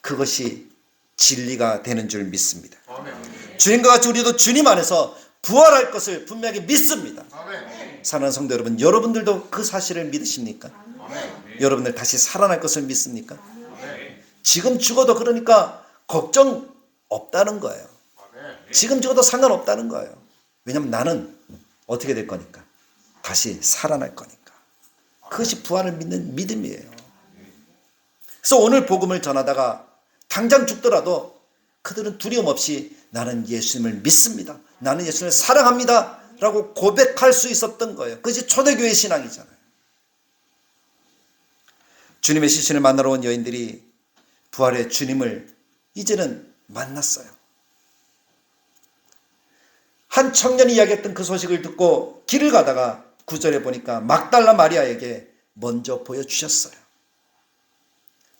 그것이 진리가 되는 줄 믿습니다. 주님과 같이 우리도 주님 안에서 부활할 것을 분명히 믿습니다. 사랑하는 성도 여러분, 여러분들도 그 사실을 믿으십니까? 여러분들 다시 살아날 것을 믿습니까? 지금 죽어도 그러니까 걱정 없다는 거예요. 지금 죽어도 상관없다는 거예요. 왜냐하면 나는 어떻게 될 거니까? 다시 살아날 거니까. 그것이 부활을 믿는 믿음이에요. 그래서 오늘 복음을 전하다가 당장 죽더라도 그들은 두려움 없이 나는 예수님을 믿습니다. 나는 예수님을 사랑합니다. 라고 고백할 수 있었던 거예요. 그것이 초대교회 신앙이잖아요. 주님의 시신을 만나러 온 여인들이 부활의 주님을 이제는 만났어요. 한 청년이 이야기했던 그 소식을 듣고 길을 가다가 9절에 보니까 막달라 마리아에게 먼저 보여주셨어요.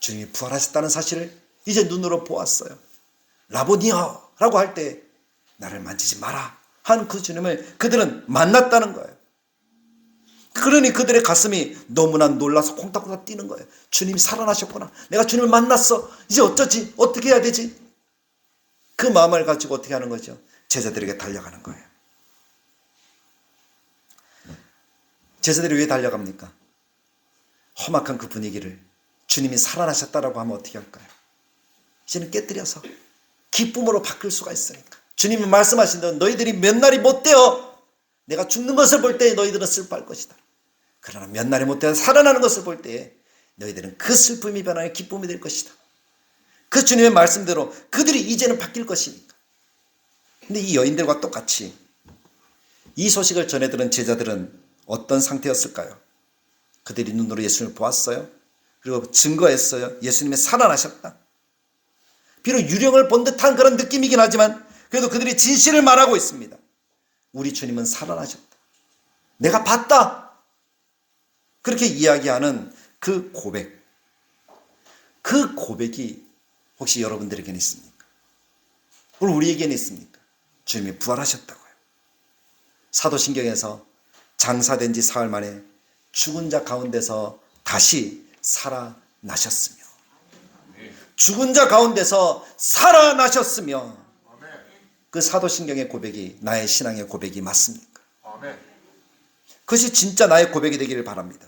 주님이 부활하셨다는 사실을 이제 눈으로 보았어요. 라보니아 라고 할 때 나를 만지지 마라 한 그 주님을 그들은 만났다는 거예요. 그러니 그들의 가슴이 너무나 놀라서 콩닥콩닥 뛰는 거예요. 주님이 살아나셨구나. 내가 주님을 만났어. 이제 어쩌지? 어떻게 해야 되지? 그 마음을 가지고 어떻게 하는 거죠? 제자들에게 달려가는 거예요. 제자들이 왜 달려갑니까? 험악한 그 분위기를 주님이 살아나셨다라고 하면 어떻게 할까요? 이제는 깨뜨려서 기쁨으로 바뀔 수가 있으니까. 주님이 말씀하신 대로 너희들이 몇 날이 못 되어 내가 죽는 것을 볼 때에 너희들은 슬퍼할 것이다. 그러나 몇 날이 못 되어 살아나는 것을 볼 때에 너희들은 그 슬픔이 변하여 기쁨이 될 것이다. 그 주님의 말씀대로 그들이 이제는 바뀔 것이니까. 근데 이 여인들과 똑같이 이 소식을 전해 들은 제자들은 어떤 상태였을까요? 그들이 눈으로 예수님을 보았어요. 그리고 증거했어요. 예수님이 살아나셨다. 비록 유령을 본 듯한 그런 느낌이긴 하지만 그래도 그들이 진실을 말하고 있습니다. 우리 주님은 살아나셨다. 내가 봤다. 그렇게 이야기하는 그 고백. 그 고백이 혹시 여러분들에게는 있습니까? 우리에게는 있습니까? 주님이 부활하셨다고요. 사도신경에서 장사된 지 사흘 만에 죽은 자 가운데서 다시 살아나셨으며 죽은 자 가운데서 살아나셨으며 그 사도신경의 고백이 나의 신앙의 고백이 맞습니까? 그것이 진짜 나의 고백이 되기를 바랍니다.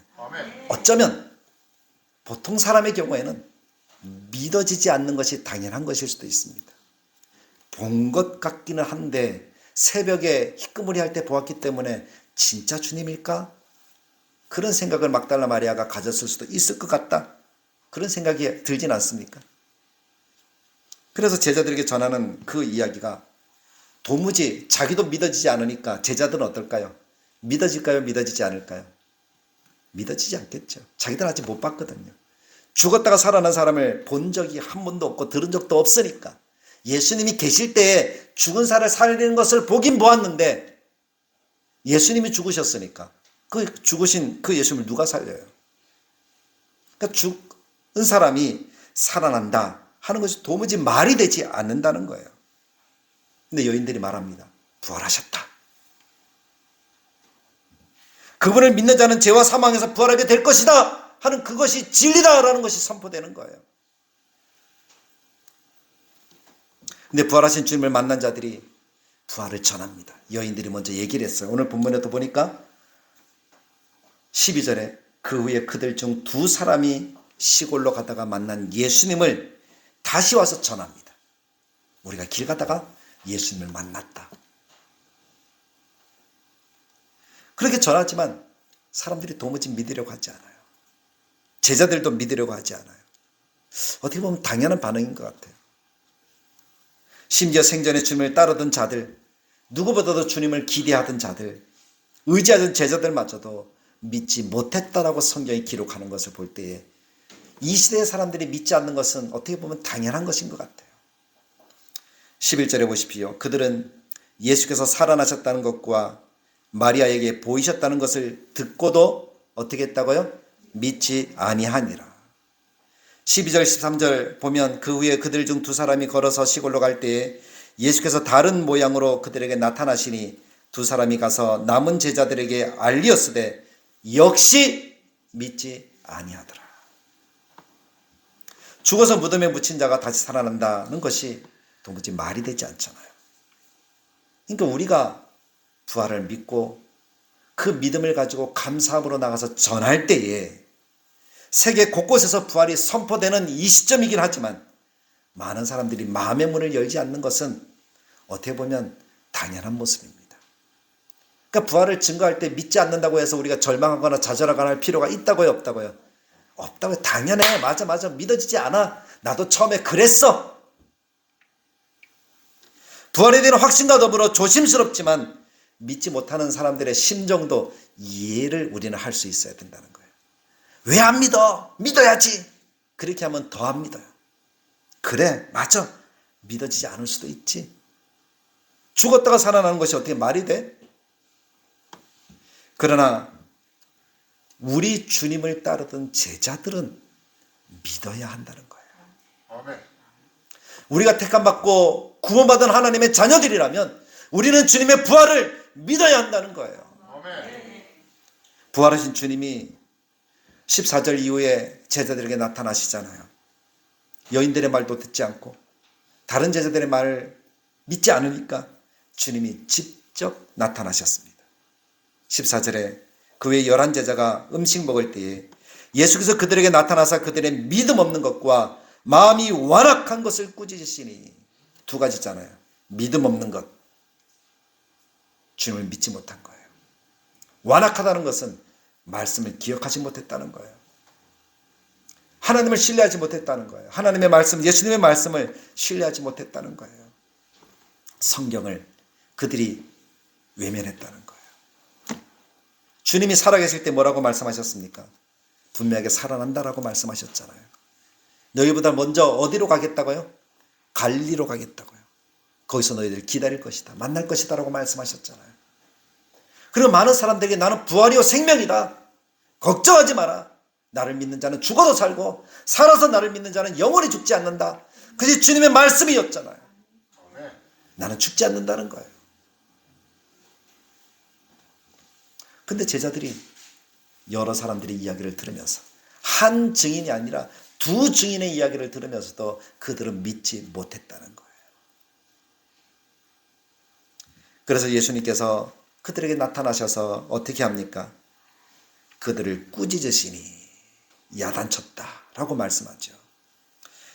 어쩌면 보통 사람의 경우에는 믿어지지 않는 것이 당연한 것일 수도 있습니다. 본 것 같기는 한데 새벽에 희끄무리 할 때 보았기 때문에 진짜 주님일까? 그런 생각을 막달라 마리아가 가졌을 수도 있을 것 같다. 그런 생각이 들진 않습니까? 그래서 제자들에게 전하는 그 이야기가 도무지 자기도 믿어지지 않으니까 제자들은 어떨까요? 믿어질까요? 믿어지지 않을까요? 믿어지지 않겠죠. 자기들은 아직 못 봤거든요. 죽었다가 살아난 사람을 본 적이 한 번도 없고 들은 적도 없으니까 예수님이 계실 때에 죽은 사람을 살리는 것을 보긴 보았는데 예수님이 죽으셨으니까 그 죽으신 그 예수님을 누가 살려요? 그러니까 죽은 사람이 살아난다 하는 것이 도무지 말이 되지 않는다는 거예요. 근데 여인들이 말합니다. 부활하셨다. 그분을 믿는 자는 죄와 사망에서 부활하게 될 것이다 하는 그것이 진리다라는 것이 선포되는 거예요. 근데 부활하신 주님을 만난 자들이 부활을 전합니다. 여인들이 먼저 얘기를 했어요. 오늘 본문에도 보니까 12절에 그 후에 그들 중 두 사람이 시골로 가다가 만난 예수님을 다시 와서 전합니다. 우리가 길 가다가 예수님을 만났다. 그렇게 전하지만 사람들이 도무지 믿으려고 하지 않아요. 제자들도 믿으려고 하지 않아요. 어떻게 보면 당연한 반응인 것 같아요. 심지어 생전에 주님을 따르던 자들, 누구보다도 주님을 기대하던 자들, 의지하던 제자들마저도 믿지 못했다라고 성경이 기록하는 것을 볼 때에 이 시대의 사람들이 믿지 않는 것은 어떻게 보면 당연한 것인 것 같아요. 11절에 보십시오. 그들은 예수께서 살아나셨다는 것과 마리아에게 보이셨다는 것을 듣고도 어떻게 했다고요? 믿지 아니하니라. 12절 13절 보면 그 후에 그들 중 두 사람이 걸어서 시골로 갈 때에 예수께서 다른 모양으로 그들에게 나타나시니 두 사람이 가서 남은 제자들에게 알리었으되 역시 믿지 아니하더라. 죽어서 무덤에 묻힌 자가 다시 살아난다는 것이 도무지 말이 되지 않잖아요. 그러니까 우리가 부활을 믿고 그 믿음을 가지고 감사함으로 나가서 전할 때에 세계 곳곳에서 부활이 선포되는 이 시점이긴 하지만 많은 사람들이 마음의 문을 열지 않는 것은 어떻게 보면 당연한 모습입니다. 그러니까 부활을 증거할 때 믿지 않는다고 해서 우리가 절망하거나 좌절하거나 할 필요가 있다고요? 없다고요? 없다고요. 당연해. 맞아. 믿어지지 않아. 나도 처음에 그랬어. 부활에 대한 확신과 더불어 조심스럽지만 믿지 못하는 사람들의 심정도 이해를 우리는 할 수 있어야 된다는 거예요. 왜 안 믿어? 믿어야지. 그렇게 하면 더 안 믿어요. 그래, 맞아. 믿어지지 않을 수도 있지. 죽었다가 살아나는 것이 어떻게 말이 돼? 그러나 우리 주님을 따르던 제자들은 믿어야 한다는 거예요. 아멘. 우리가 택함받고 구원받은 하나님의 자녀들이라면 우리는 주님의 부활을 믿어야 한다는 거예요. 아멘. 부활하신 주님이 14절 이후에 제자들에게 나타나시잖아요. 여인들의 말도 듣지 않고 다른 제자들의 말을 믿지 않으니까 주님이 직접 나타나셨습니다. 14절에 그 외 11제자가 음식 먹을 때에 예수께서 그들에게 나타나사 그들의 믿음 없는 것과 마음이 완악한 것을 꾸짖으시니, 두 가지잖아요. 믿음 없는 것, 주님을 믿지 못한 거예요. 완악하다는 것은 말씀을 기억하지 못했다는 거예요. 하나님을 신뢰하지 못했다는 거예요. 하나님의 말씀, 예수님의 말씀을 신뢰하지 못했다는 거예요. 성경을 그들이 외면했다는 거예요. 주님이 살아계실 때 뭐라고 말씀하셨습니까? 분명하게 살아난다라고 말씀하셨잖아요. 너희보다 먼저 어디로 가겠다고요? 갈릴리로 가겠다고요. 거기서 너희들 기다릴 것이다, 만날 것이다 라고 말씀하셨잖아요. 그리고 많은 사람들에게 나는 부활이요 생명이다, 걱정하지 마라, 나를 믿는 자는 죽어도 살고 살아서 나를 믿는 자는 영원히 죽지 않는다, 그것이 주님의 말씀이었잖아요. 나는 죽지 않는다는 거예요. 근데 제자들이 여러 사람들의 이야기를 들으면서, 한 증인이 아니라 두 증인의 이야기를 들으면서도 그들은 믿지 못했다는 거예요. 그래서 예수님께서 그들에게 나타나셔서 어떻게 합니까? 그들을 꾸짖으시니 야단쳤다라고 말씀하죠.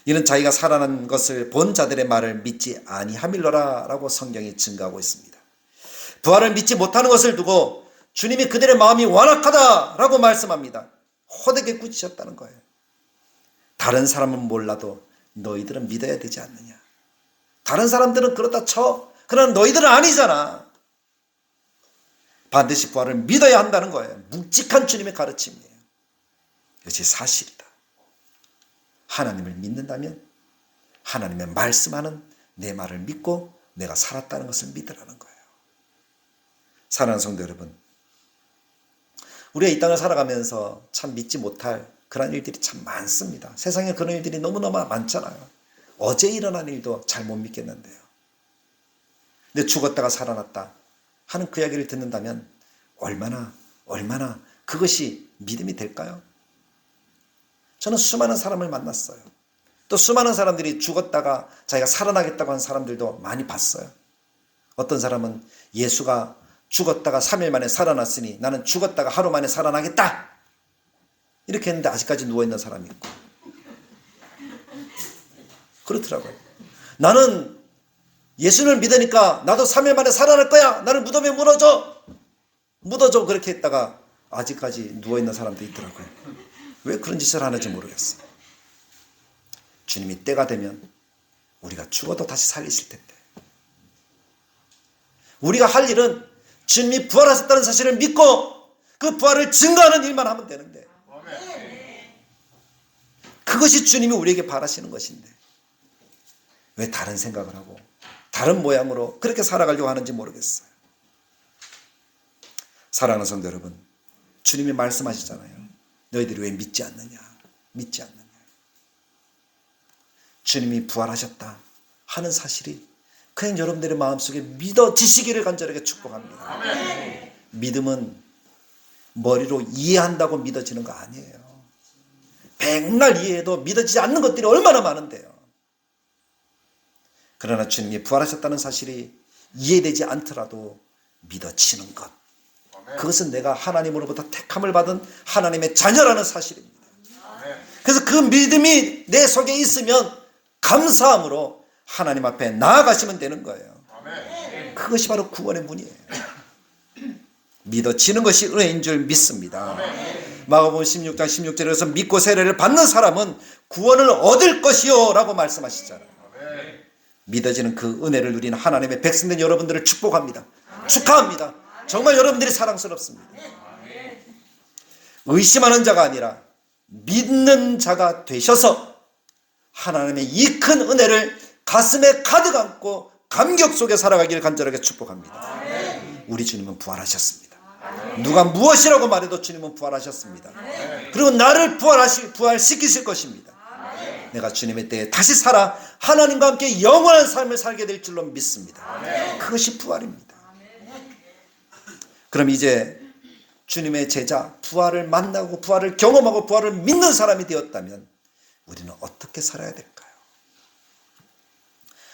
이는 자기가 살아난 것을 본 자들의 말을 믿지 아니함일러라 라고 성경이 증거하고 있습니다. 부활을 믿지 못하는 것을 두고 주님이 그들의 마음이 완악하다라고 말씀합니다. 호되게 꾸짖으셨다는 거예요. 다른 사람은 몰라도 너희들은 믿어야 되지 않느냐. 다른 사람들은 그렇다 쳐. 그러나 너희들은 아니잖아. 반드시 부활을 믿어야 한다는 거예요. 묵직한 주님의 가르침이에요. 이것이 사실이다. 하나님을 믿는다면 하나님의 말씀하는 내 말을 믿고 내가 살았다는 것을 믿으라는 거예요. 사랑하는 성도 여러분, 우리가 이 땅을 살아가면서 참 믿지 못할 그런 일들이 참 많습니다. 세상에 그런 일들이 너무너무 많잖아요. 어제 일어난 일도 잘 못 믿겠는데요. 근데 죽었다가 살아났다 하는 그 이야기를 듣는다면 얼마나 그것이 믿음이 될까요? 저는 수많은 사람을 만났어요. 또 수많은 사람들이 죽었다가 자기가 살아나겠다고 하는 사람들도 많이 봤어요. 어떤 사람은 예수가 죽었다가 3일 만에 살아났으니 나는 죽었다가 하루 만에 살아나겠다, 이렇게 했는데 아직까지 누워있는 사람이 있고, 그렇더라고요. 나는 예수를 믿으니까 나도 3일 만에 살아날 거야, 나를 무덤에 묻어줘, 그렇게 했다가 아직까지 누워있는 사람도 있더라고요. 왜 그런 짓을 하는지 모르겠어요. 주님이 때가 되면 우리가 죽어도 다시 살리실 텐데, 우리가 할 일은 주님이 부활하셨다는 사실을 믿고 그 부활을 증거하는 일만 하면 되는데, 그것이 주님이 우리에게 바라시는 것인데 왜 다른 생각을 하고 다른 모양으로 그렇게 살아가려고 하는지 모르겠어요. 사랑하는 성도 여러분, 주님이 말씀하시잖아요. 너희들이 왜 믿지 않느냐. 주님이 부활하셨다 하는 사실이 그냥 여러분들의 마음속에 믿어지시기를 간절하게 축복합니다. 아멘. 믿음은 머리로 이해한다고 믿어지는 거 아니에요. 백날 이해해도 믿어지지 않는 것들이 얼마나 많은데요. 그러나 주님이 부활하셨다는 사실이 이해되지 않더라도 믿어지는 것, 그것은 내가 하나님으로부터 택함을 받은 하나님의 자녀라는 사실입니다. 그래서 그 믿음이 내 속에 있으면 감사함으로 하나님 앞에 나아가시면 되는 거예요. 그것이 바로 구원의 문이에요. 믿어지는 것이 은혜인 줄 믿습니다. 마가복음 16장 16절에서 믿고 세례를 받는 사람은 구원을 얻을 것이요 라고 말씀하시잖아요. 믿어지는 그 은혜를 누리는 하나님의 백성된 여러분들을 축복합니다. 축하합니다. 정말 여러분들이 사랑스럽습니다. 의심하는 자가 아니라 믿는 자가 되셔서 하나님의 이 큰 은혜를 가슴에 가득 안고 감격 속에 살아가기를 간절하게 축복합니다. 우리 주님은 부활하셨습니다. 누가 무엇이라고 말해도 주님은 부활하셨습니다. 그리고 나를 부활시키실 것입니다. 내가 주님의 때에 다시 살아 하나님과 함께 영원한 삶을 살게 될 줄로 믿습니다. 그것이 부활입니다. 그럼 이제 주님의 제자, 부활을 만나고 부활을 경험하고 부활을 믿는 사람이 되었다면 우리는 어떻게 살아야 될까요?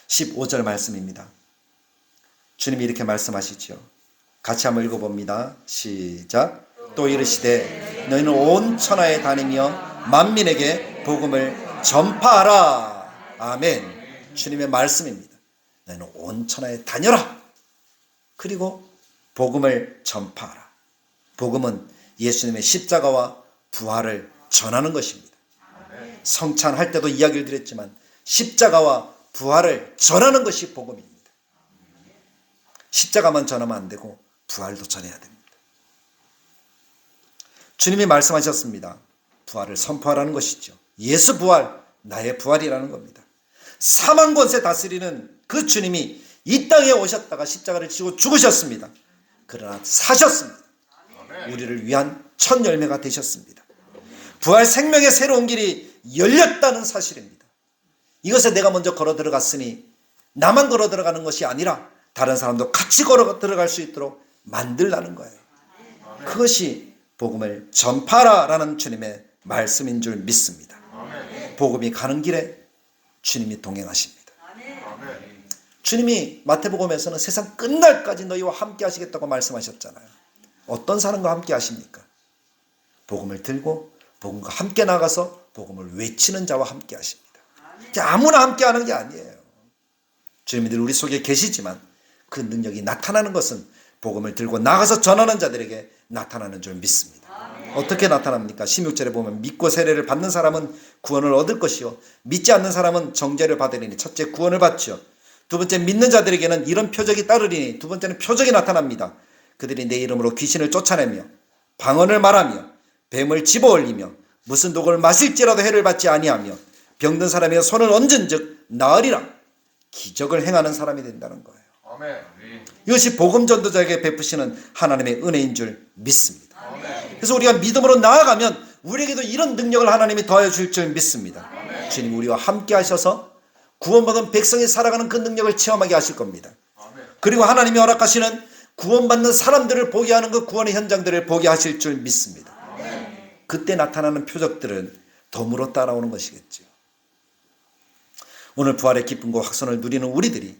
15절 말씀입니다. 주님이 이렇게 말씀하시죠. 같이 한번 읽어봅니다. 시작. 또 이르시되 너희는 온 천하에 다니며 만민에게 복음을 전파하라. 아멘. 주님의 말씀입니다. 너희는 온 천하에 다녀라. 그리고 복음을 전파하라. 복음은 예수님의 십자가와 부활을 전하는 것입니다. 성찬할 때도 이야기를 드렸지만 십자가와 부활을 전하는 것이 복음입니다. 십자가만 전하면 안 되고 부활도 전해야 됩니다. 주님이 말씀하셨습니다. 부활을 선포하라는 것이죠. 예수 부활, 나의 부활이라는 겁니다. 사망 권세 다스리는 그 주님이 이 땅에 오셨다가 십자가를 지고 죽으셨습니다. 그러나 사셨습니다. 우리를 위한 첫 열매가 되셨습니다. 부활 생명의 새로운 길이 열렸다는 사실입니다. 이것에 내가 먼저 걸어 들어갔으니 나만 걸어 들어가는 것이 아니라 다른 사람도 같이 걸어 들어갈 수 있도록 만들라는 거예요. 그것이 복음을 전파라라는 주님의 말씀인 줄 믿습니다. 복음이 가는 길에 주님이 동행하십니다. 주님이 마태복음에서는 세상 끝날까지 너희와 함께 하시겠다고 말씀하셨잖아요. 어떤 사람과 함께 하십니까? 복음을 들고 복음과 함께 나가서 복음을 외치는 자와 함께 하십니다. 아무나 함께 하는 게 아니에요. 주님이 늘 우리 속에 계시지만 그 능력이 나타나는 것은 복음을 들고 나가서 전하는 자들에게 나타나는 줄 믿습니다. 어떻게 나타납니까? 16절에 보면 믿고 세례를 받는 사람은 구원을 얻을 것이요 믿지 않는 사람은 정죄를 받으리니 첫째 구원을 받죠. 두 번째 믿는 자들에게는 이런 표적이 따르리니 두 번째는 표적이 나타납니다. 그들이 내 이름으로 귀신을 쫓아내며 방언을 말하며 뱀을 집어올리며 무슨 독을 마실지라도 해를 받지 아니하며 병든 사람이 손을 얹은즉 나으리라. 기적을 행하는 사람이 된다는 거예요. 이것이 복음 전도자에게 베푸시는 하나님의 은혜인 줄 믿습니다. 그래서 우리가 믿음으로 나아가면 우리에게도 이런 능력을 하나님이 더해 줄 줄 믿습니다. 주님 우리와 함께 하셔서 구원받은 백성이 살아가는 그 능력을 체험하게 하실 겁니다. 그리고 하나님이 허락하시는 구원받는 사람들을 보게 하는 그 구원의 현장들을 보게 하실 줄 믿습니다. 그때 나타나는 표적들은 덤으로 따라오는 것이겠죠. 오늘 부활의 기쁨과 확선을 누리는 우리들이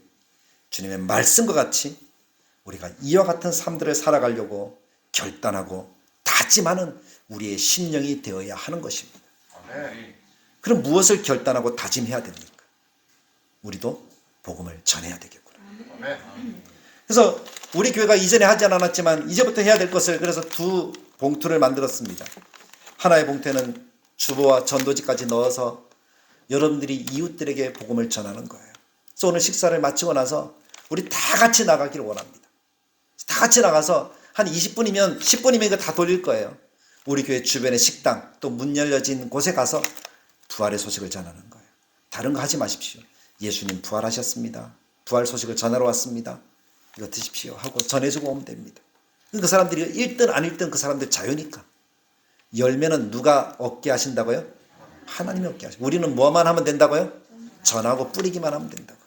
주님의 말씀과 같이 우리가 이와 같은 삶들을 살아가려고 결단하고 다짐하는 우리의 심령이 되어야 하는 것입니다. 그럼 무엇을 결단하고 다짐해야 됩니까? 우리도 복음을 전해야 되겠구나. 그래서 우리 교회가 이전에 하지 않았지만 이제부터 해야 될 것을 그래서 두 봉투를 만들었습니다. 하나의 봉투에는 주보와 전도지까지 넣어서 여러분들이 이웃들에게 복음을 전하는 거예요. 그래서 오늘 식사를 마치고 나서 우리 다 같이 나가기를 원합니다. 다 같이 나가서 한 20분이면 10분이면 이거 다 돌릴 거예요. 우리 교회 주변의 식당 또 문 열려진 곳에 가서 부활의 소식을 전하는 거예요. 다른 거 하지 마십시오. 예수님 부활하셨습니다. 부활 소식을 전하러 왔습니다. 이거 드십시오 하고 전해주고 오면 됩니다. 그 사람들이 1등 안 1등 그 사람들 자유니까. 열매는 누가 얻게 하신다고요? 하나님이 얻게 하시고 우리는 뭐만 하면 된다고요? 전하고 뿌리기만 하면 된다고요.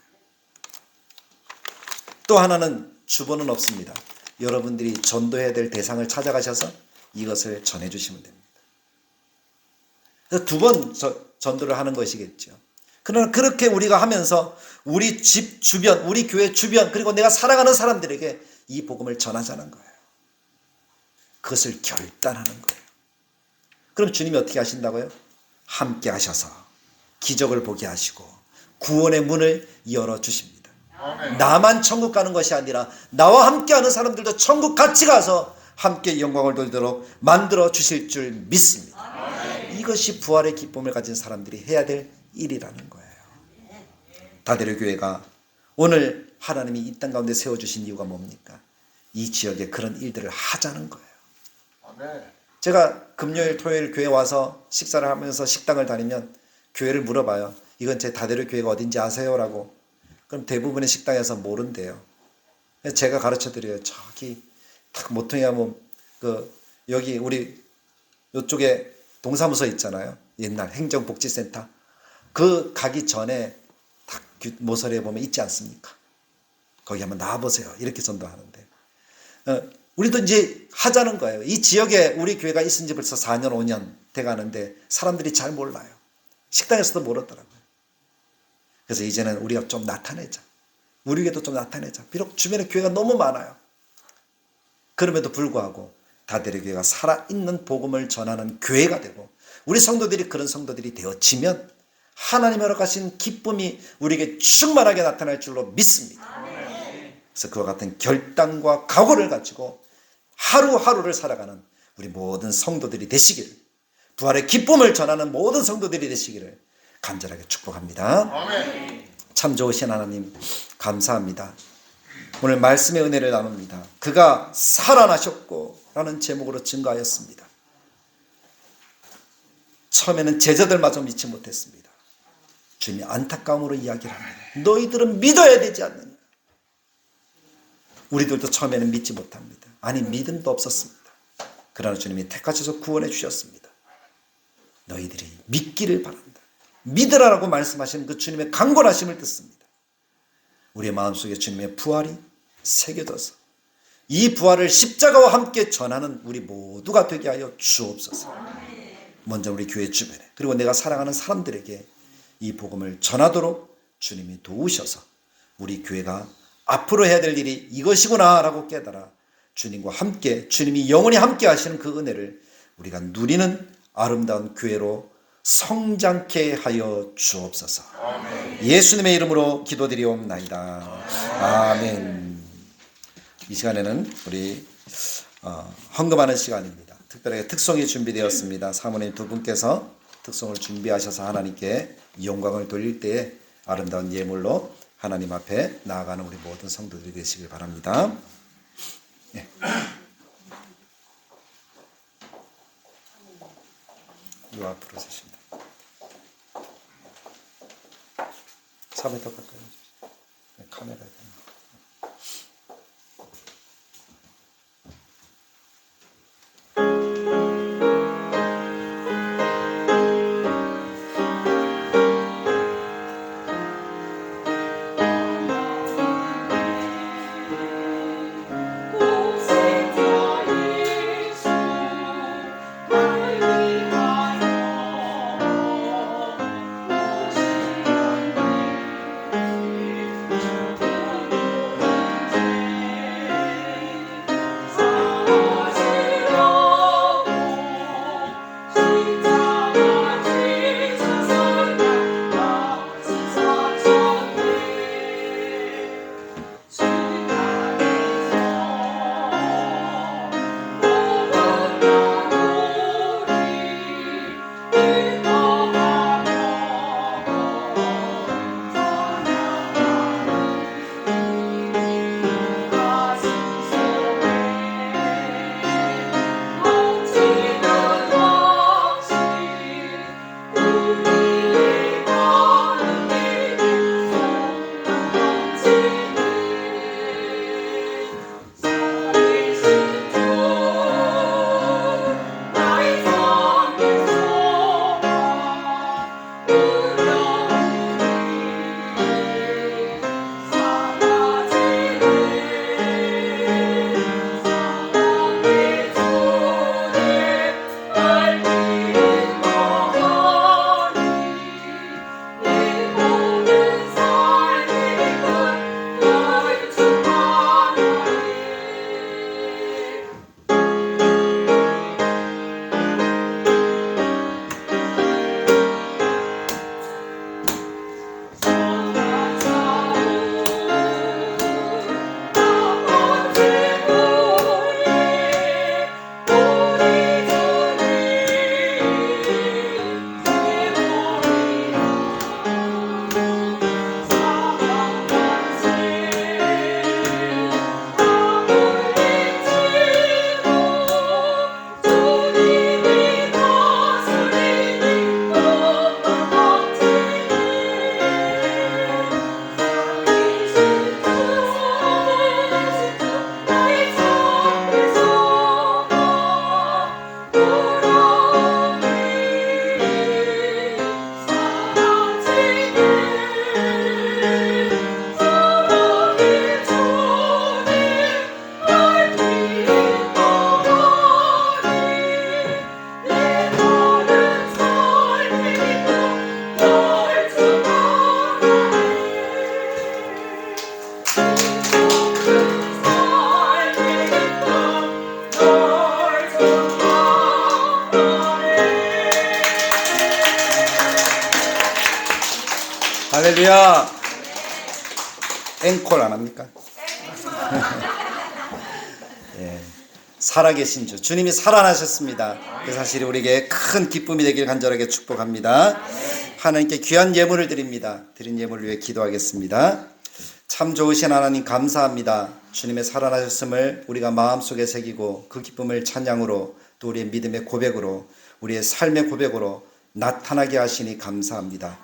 또 하나는 주보는 없습니다. 여러분들이 전도해야 될 대상을 찾아가셔서 이것을 전해주시면 됩니다. 그래서 두 번 전도를 하는 것이겠죠. 그러나 그렇게 우리가 하면서 우리 집 주변, 우리 교회 주변 그리고 내가 살아가는 사람들에게 이 복음을 전하자는 거예요. 그것을 결단하는 거예요. 그럼 주님이 어떻게 하신다고요? 함께 하셔서 기적을 보게 하시고 구원의 문을 열어주십니다. 나만 천국 가는 것이 아니라 나와 함께하는 사람들도 천국 같이 가서 함께 영광을 돌도록 만들어 주실 줄 믿습니다. 이것이 부활의 기쁨을 가진 사람들이 해야 될 일이라는 거예요. 다대로 교회가 오늘 하나님이 이 땅 가운데 세워주신 이유가 뭡니까? 이 지역에 그런 일들을 하자는 거예요. 제가 금요일 토요일 교회 와서 식사를 하면서 식당을 다니면 교회를 물어봐요. 이건 제 다대로 교회가 어딘지 아세요? 라고. 그럼 대부분의 식당에서 모른대요. 제가 가르쳐 드려요. 저기 딱 모퉁이가 여기 우리 이쪽에 동사무소 있잖아요. 옛날 행정복지센터. 그 가기 전에 딱 모서리에 보면 있지 않습니까? 거기 한번 나와보세요. 이렇게 전도하는데. 우리도 이제 하자는 거예요. 이 지역에 우리 교회가 있은 지 벌써 4년, 5년 돼가는데 사람들이 잘 몰라요. 식당에서도 모르더라고요. 그래서 이제는 우리가 좀 나타내자. 우리 교회도 좀 나타내자. 비록 주변에 교회가 너무 많아요. 그럼에도 불구하고 다대리 교회가 살아있는 복음을 전하는 교회가 되고 우리 성도들이 그런 성도들이 되어지면 하나님의 허락하신 기쁨이 우리에게 충만하게 나타날 줄로 믿습니다. 그래서 그와 같은 결단과 각오를 가지고 하루하루를 살아가는 우리 모든 성도들이 되시기를, 부활의 기쁨을 전하는 모든 성도들이 되시기를 간절하게 축복합니다. 참 좋으신 하나님 감사합니다. 오늘 말씀의 은혜를 나눕니다. 그가 살아나셨고 라는 제목으로 증거하였습니다. 처음에는 제자들마저 믿지 못했습니다. 주님이 안타까움으로 이야기를 합니다. 너희들은 믿어야 되지 않느냐. 우리들도 처음에는 믿지 못합니다. 아니 믿음도 없었습니다. 그러나 주님이 택하셔서 구원해 주셨습니다. 너희들이 믿기를 바란다. 믿으라라고 말씀하시는 그 주님의 강권하심을 듣습니다. 우리의 마음속에 주님의 부활이 새겨져서 이 부활을 십자가와 함께 전하는 우리 모두가 되게 하여 주옵소서. 먼저 우리 교회 주변에 그리고 내가 사랑하는 사람들에게 이 복음을 전하도록 주님이 도우셔서 우리 교회가 앞으로 해야 될 일이 이것이구나 라고 깨달아 주님과 함께, 주님이 영원히 함께 하시는 그 은혜를 우리가 누리는 아름다운 교회로 성장케 하여 주옵소서. 아멘. 예수님의 이름으로 기도드리옵나이다. 아멘. 이 시간에는 우리 헌금하는 시간입니다. 특별하게 특송이 준비되었습니다. 사모님 두 분께서 특송을 준비하셔서 하나님께 영광을 돌릴 때에 아름다운 예물로 하나님 앞에 나아가는 우리 모든 성도들이 되시길 바랍니다. 네. 요 앞으로 서십니다. 3m 가까이 네, 카메라에 할렐루야. 앵콜 안 합니까? 예, 살아계신 주, 주님이 살아나셨습니다. 그 사실이 우리에게 큰 기쁨이 되길 간절하게 축복합니다. 하나님께 귀한 예물을 드립니다. 드린 예물을 위해 기도하겠습니다. 참 좋으신 하나님 감사합니다. 주님의 살아나셨음을 우리가 마음속에 새기고 그 기쁨을 찬양으로 또 우리의 믿음의 고백으로 우리의 삶의 고백으로 나타나게 하시니 감사합니다.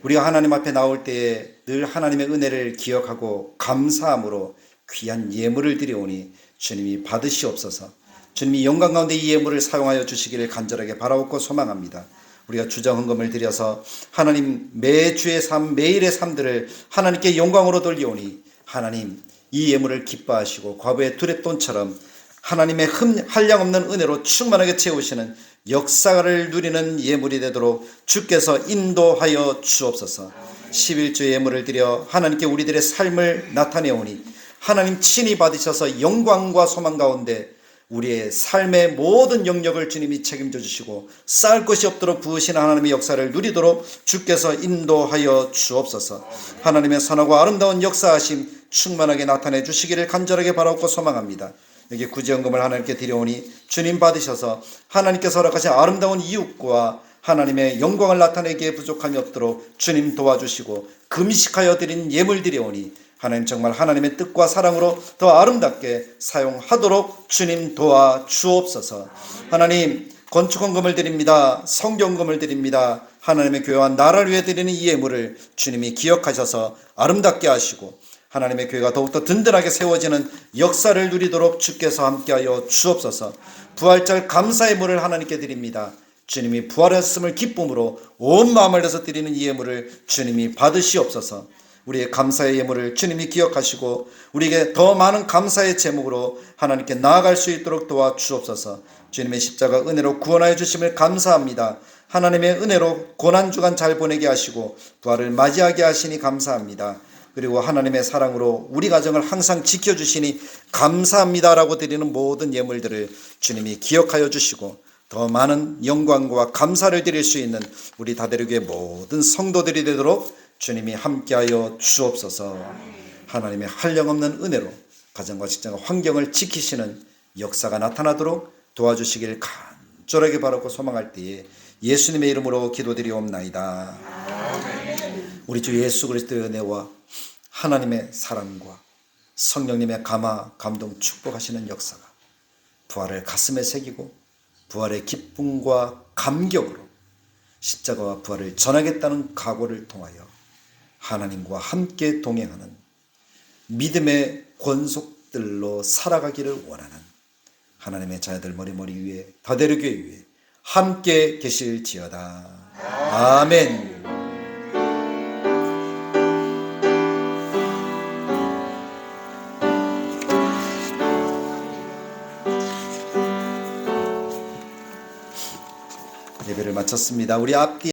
우리가 하나님 앞에 나올 때에 늘 하나님의 은혜를 기억하고 감사함으로 귀한 예물을 드려오니 주님이 받으시옵소서. 주님이 영광 가운데 이 예물을 사용하여 주시기를 간절하게 바라옵고 소망합니다. 우리가 주정헌금을 드려서 하나님 매주의 삶, 매일의 삶들을 하나님께 영광으로 돌려오니 하나님 이 예물을 기뻐하시고 과부의 두렛돈처럼 하나님의 한량없는 은혜로 충만하게 채우시는 역사를 누리는 예물이 되도록 주께서 인도하여 주옵소서. 11주 예물을 드려 하나님께 우리들의 삶을 나타내오니 하나님 친히 받으셔서 영광과 소망 가운데 우리의 삶의 모든 영역을 주님이 책임져 주시고 쌓을 것이 없도록 부으시는 하나님의 역사를 누리도록 주께서 인도하여 주옵소서. 하나님의 선하고 아름다운 역사하심 충만하게 나타내 주시기를 간절하게 바라옵고 소망합니다. 여기 구제헌금을 하나님께 드려오니 주님 받으셔서 하나님께서 허락하신 아름다운 이웃과 하나님의 영광을 나타내기에 부족함이 없도록 주님 도와주시고 금식하여 드린 예물 드려오니 하나님 정말 하나님의 뜻과 사랑으로 더 아름답게 사용하도록 주님 도와주옵소서. 하나님 건축헌금을 드립니다. 성경금을 드립니다. 하나님의 교회와 나라를 위해 드리는 이 예물을 주님이 기억하셔서 아름답게 하시고 하나님의 교회가 더욱더 든든하게 세워지는 역사를 누리도록 주께서 함께하여 주옵소서. 부활절 감사의 물을 하나님께 드립니다. 주님이 부활하셨음을 기쁨으로 온 마음을 다해서 드리는 이 예물을 주님이 받으시옵소서. 우리의 감사의 예물을 주님이 기억하시고 우리에게 더 많은 감사의 제목으로 하나님께 나아갈 수 있도록 도와주옵소서. 주님의 십자가 은혜로 구원하여 주심을 감사합니다. 하나님의 은혜로 고난주간 잘 보내게 하시고 부활을 맞이하게 하시니 감사합니다. 그리고 하나님의 사랑으로 우리 가정을 항상 지켜주시니 감사합니다라고 드리는 모든 예물들을 주님이 기억하여 주시고 더 많은 영광과 감사를 드릴 수 있는 우리 다대교회 모든 성도들이 되도록 주님이 함께하여 주옵소서. 하나님의 한량없는 은혜로 가정과 직장 환경을 지키시는 역사가 나타나도록 도와주시길 간절하게 바라고 소망할 때에 예수님의 이름으로 기도드리옵나이다. 우리 주 예수 그리스도의 은혜와 하나님의 사랑과 성령님의 감동 축복하시는 역사가 부활을 가슴에 새기고 부활의 기쁨과 감격으로 십자가와 부활을 전하겠다는 각오를 통하여 하나님과 함께 동행하는 믿음의 권속들로 살아가기를 원하는 하나님의 자녀들 머리머리 위에 다대교회 위에 함께 계실지어다. 아멘. 예배를 마쳤습니다. 우리 앞뒤